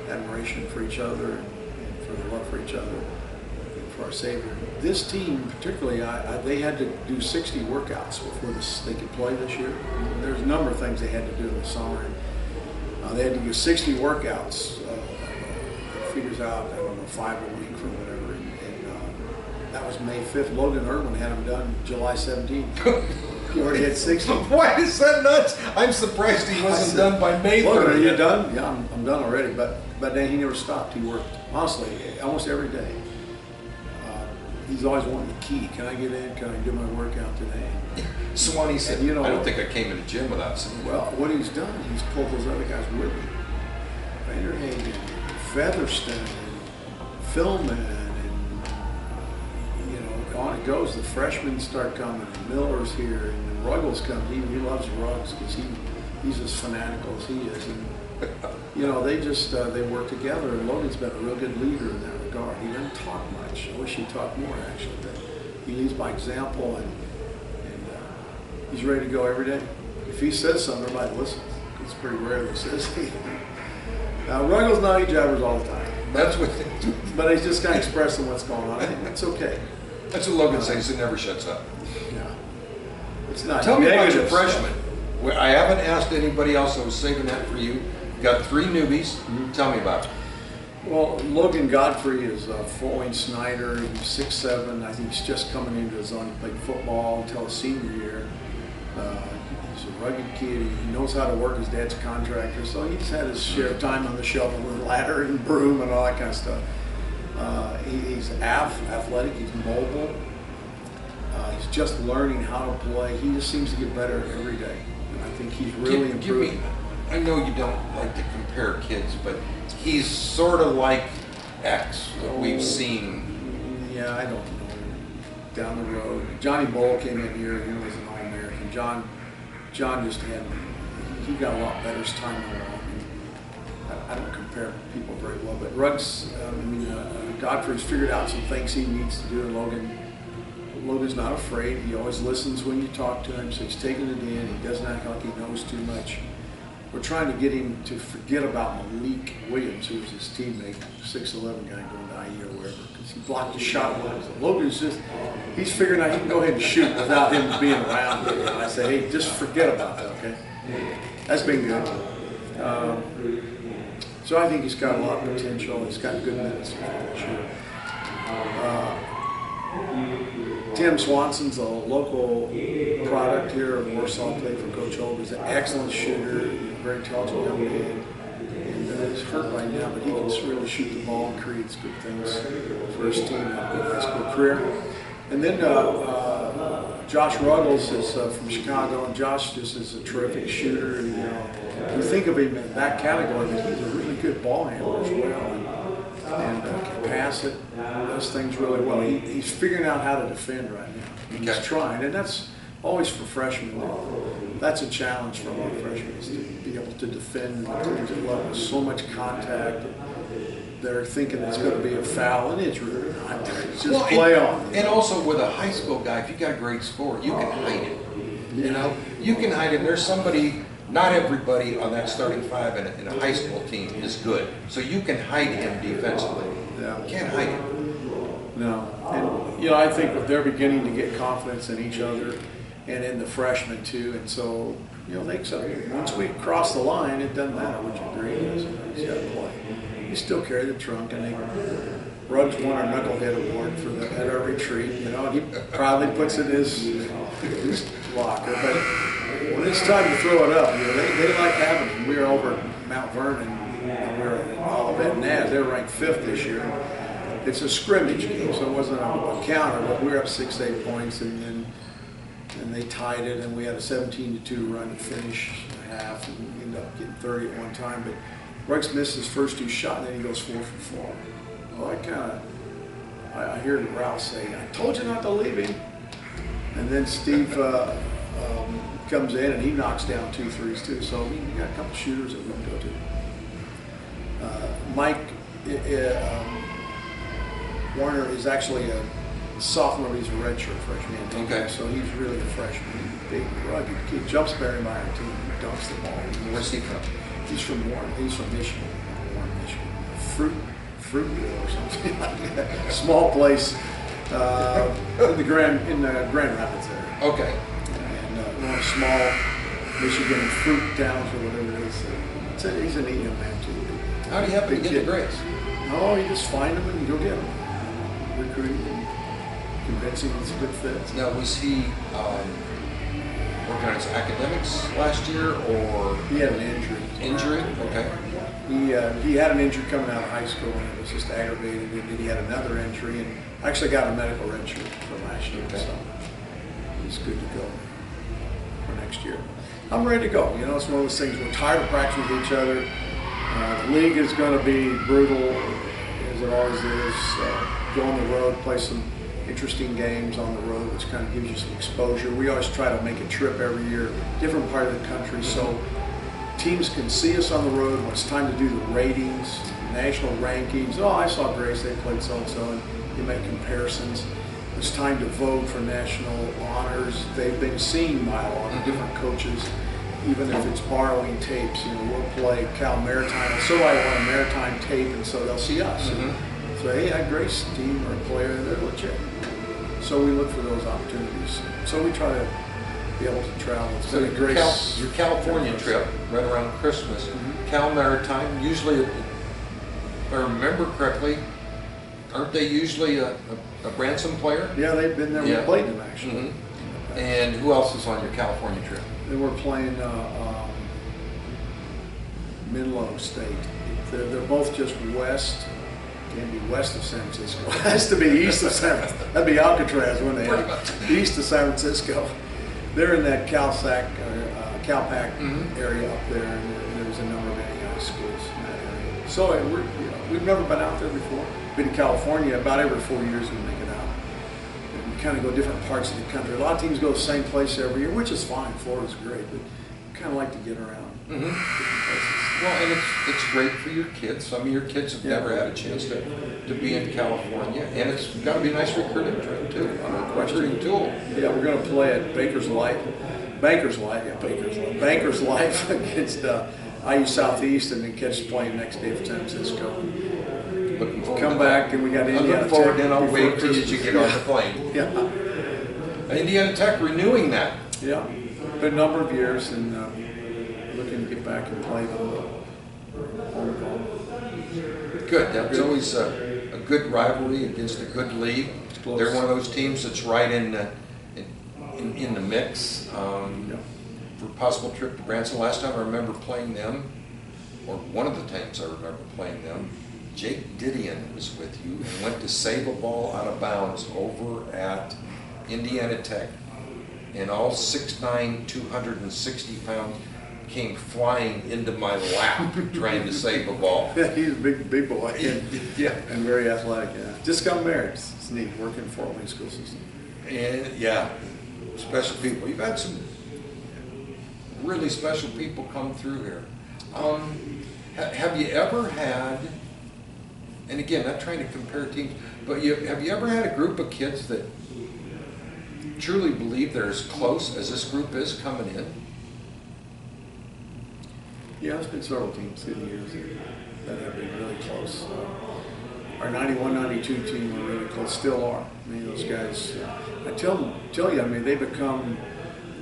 admiration for each other and for the love for each other and for our Savior. This team, particularly, they had to do 60 workouts before they could play this year. There's a number of things they had to do in the summer. And, they had to do 60 workouts. It figures out, I don't know, 5 a week or whatever. That was May 5th. Logan Irwin had them done July 17th. He already had 60. Why is that nuts? I'm surprised he wasn't done by May 30th. Logan, are you done? Yeah, I'm done already. But then he never stopped. He worked, honestly, almost every day. He's always wanting the key. Can I get in? Can I do my workout today? Swanee said, And, you know, I don't think I came in the gym without some. Well, what he's done, he's pulled those other guys with him. Vanderhagen, Featherston, and Philman, and, you know, on it goes. The freshmen start coming, and Miller's here, and then Ruggles comes. He loves Ruggs because he's as fanatical as he is. And, you know, they just, they work together, and Logan's been a real good leader in that regard. He doesn't talk much. I wish he'd talk more, actually. But he leads by example, and he's ready to go every day. If he says something, everybody listens. It's pretty rare that he says anything. Now, Ruggles not he jabbers all the time. That's what But he's just kind of expressing what's going on. And it's okay. that's what Logan says. He never shuts up. Yeah. It's not Tell me about your negative stuff. freshmen. Well, I haven't asked anybody else. I was saving that for you. You got 3 newbies. Tell me about it. Well, Logan Godfrey is Fort Snyder. He's 6'7". I think he's just coming into his own. He played football until his senior year. He's a rugged kid. He knows how to work. His dad's a contractor, so he's had his share of time on the shovel with ladder and broom and all that kind of stuff. He's athletic. He's mobile. He's just learning how to play. He just seems to get better every day. And I think he's really improving. I know you don't like to compare kids, but he's sort of like X that we've seen. Yeah, I don't know. Down the road, Johnny Bowl came in here. He was an All-American. John just he got a lot better as time went on. I don't compare people very well, but Ruggs, Godfrey's figured out some things he needs to do, and Logan Logan's not afraid. He always listens when you talk to him, so he's taking it in. He doesn't act like he knows too much. We're trying to get him to forget about Malik Williams, who was his teammate, 6'11" guy going to IE or wherever, because he blocked the shot. Logan's just, he's figuring out he can go ahead and shoot without him being around. And I say, hey, just forget about that, okay? That's been good. So I think he's got a lot of potential. He's got good minutes for sure. Tim Swanson's a local product here of Warsaw, played for Coach Holt. He's an excellent shooter, very intelligent young man. And he's hurt right now, but he can really shoot the ball and creates good things for his team in high school career. And then Josh Ruggles is from Chicago, and Josh just is a terrific shooter. And, you think of him in that category, but he's a really good ball handler as well. And can pass it, does things really well. He's figuring out how to defend right now. He's trying, and that's always for freshmen. That's a challenge for a lot of freshmen, is to be able to defend at the collegiate level. So much contact. They're thinking it's going to be a foul, and it's really not. It's just play on. And also with a high school guy, if you got a great score, you can hide him. You know, you can hide him. There's somebody. Not everybody on that starting five in a high school team is good, so you can hide him defensively. Yeah. You can't hide him. No, and I think they're beginning to get confidence in each other and in the freshmen too, and so once we cross the line, it doesn't matter what your grade is. He's got to play. You still carry the trunk, and Ruggs won our knucklehead award at our retreat. And he proudly puts it in his locker, but when it's time to throw it up, they like having him. We were over at Mount Vernon, and we were at Olivet Naz. They were ranked 5th this year. It's a scrimmage game, so it wasn't a counter, but we were up 6 to 8 points, and they tied it, and we had a 17-2 run to finish the half, and we ended up getting 30 at one time. But Ruggs missed his first 2 shots, and then he goes 4 for 4. Well, I hear Ralph say, "I told you not to leave him," and then Steve comes in and he knocks down 2 threes too. So we got a couple shooters that we can go to. Mike Warner is actually a sophomore. He's a redshirt freshman. Okay. So he's really a freshman. Big, rugged kid. Jumps better by our team. He dunks the ball. Where's he from? He's from Warren. He's from Michigan. Warren, Michigan. Fruitville or something like that. Small place in the Grand Rapids area. Okay. One of small Michigan fruit towns or whatever it is. He's a neat young man too. How do you happen to get the grades? No, you just find them and you go get them. Recruit and convince him it's a good fit. Now, was he working on his academics last year, or he had an injury? Injury? Okay. He had an injury coming out of high school, and it was just aggravated. And then he had another injury, and actually got a medical red shirt for last year. Okay. So he's good to go for next year. I'm ready to go. It's one of those things. We're tired of practicing with each other. The league is going to be brutal, as it always is. Go on the road, play some interesting games on the road, which kind of gives you some exposure. We always try to make a trip every year, different part of the country, so teams can see us on the road when it's time to do the ratings, national rankings. Oh, I saw Grace, they played so-and-so, and you make comparisons. It's time to vote for national honors. They've been seen by a lot of different coaches, even if it's borrowing tapes. We'll play Cal Maritime, so I want a Maritime tape, and so they'll see us. So, hey, that Grace team or player, they're legit. So we look for those opportunities. So we try to be able to travel. So your California trip, right around Christmas, Cal Maritime, usually, if I remember correctly, aren't they usually a Branson player? Yeah, they've been there. We played them, actually. And who else is on your California trip? They were playing Menlo State. They're both just west. Can't be west of San Francisco. It has to be east of San Francisco. That'd be Alcatraz, wouldn't they? East of San Francisco. They're in that CalPAC area up there, and there's a number of high schools in that area. So we've never been out there before. Been to California about every 4 years we make it out. And we kind of go different parts of the country. A lot of teams go the same place every year, which is fine. Florida's great, but kind of like to get around Mhm. different places. Well, and it's great for your kids. I mean, your kids have never had a chance to be in California, and it's got to be a nice recruiting trip too, recruiting tool. Yeah, we're going to play at Baker's Life against IU Southeast, and then catch the plane next day for San Francisco. Looking forward Come to back, that. and we got I Indiana look forward, Tech then I'll before wait till you Christmas. get on the plane. Yeah, Indiana Tech renewing that. yeah. Been a number of years, and looking to get back and play them home and home. Good. That's always a good rivalry against a good league. Close. They're one of those teams that's right in the mix for possible trip to Branson. Last time I remember playing them, or one of the times I remember playing them, Jake Didion was with you and went to save a ball out of bounds over at Indiana Tech, and all 6'9", 260 pounds came flying into my lap trying to save a ball. Yeah, he's a big boy, Yeah. and very athletic. Yeah, just got married. It's neat working in Fort Wayne school system. And yeah, special people. You've had some really special people come through here. Have you ever had, and again, not trying to compare teams, but have you ever had a group of kids that truly believe they're as close as this group is coming in? Yeah, there's been several teams through the years that have been really close. Our 91-92 team were really close, still are. I mean, those guys, I tell you, I mean, they become,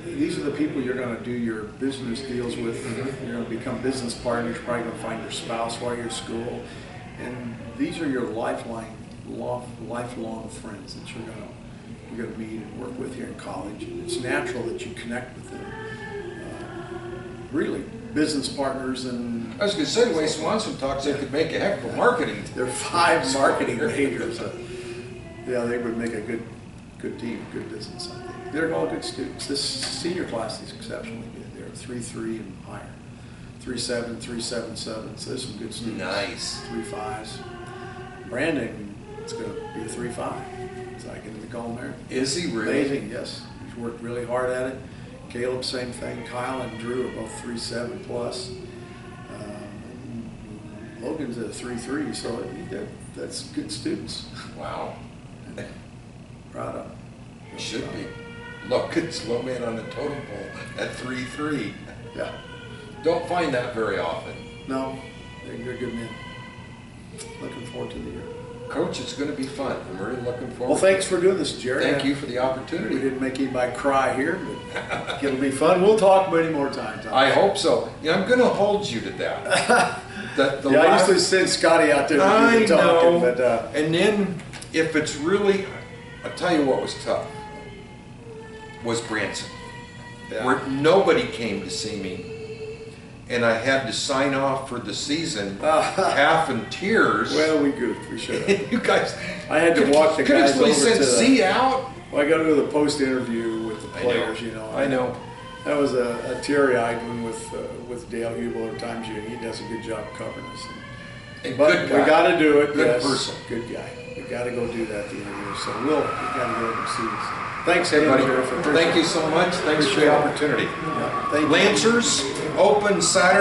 these are the people you're going to do your business deals with. Mm-hmm. You're going to become business partners, you're probably going to find your spouse while you're at school. And these are your lifelong friends that you're going to meet and work with here in college. And it's natural that you connect with them. Really, business partners. And I was going to say, the way Swanson talks, they could make a heck of a marketing team. they're 5 marketing majors. Yeah, they would make a good team, good business, I think. They're all good students. This senior class is exceptionally good. They're 3.3 and higher. 3.7, 3.77, so there's some good students. Nice. 3.5s. Brandon is going to be a 3.5. So I get him to call him there. Is he really? Amazing, yes. He's worked really hard at it. Caleb, same thing. Kyle and Drew are both 3.7 plus. Logan's at a 3.3, so that's good students. Wow. Proud of them. Should be. Logan's low man on the totem pole at 3.3. Yeah. Don't find that very often. No, they're good men. Looking forward to the year. Coach, it's going to be fun. I'm really looking forward. Well, thanks for doing this, Jerry. Thank you for the opportunity. We didn't make anybody cry here, but it'll be fun. We'll talk many more times. I hope so. Yeah, I'm going to hold you to that. I used to send Scotty out there to do the talking, but and then if it's really, I'll tell you what was tough was Branson, where nobody came to see me. And I had to sign off for the season, half in tears. Well, we goofed. We should have. You guys, I had to walk the guys over to send Z out. Well, I got to do the post interview with the players. I know. That was a teary-eyed one with Dale Hubel or Time Jr. He does a good job covering us. But we got to do it. Good yes, person. Good guy. We got to go do that at the end of the year. So we got to go and see. So. Thanks, Everybody, Jerry. thank you so much. Thanks for the opportunity. Yeah, thank you. Lancers open Saturday.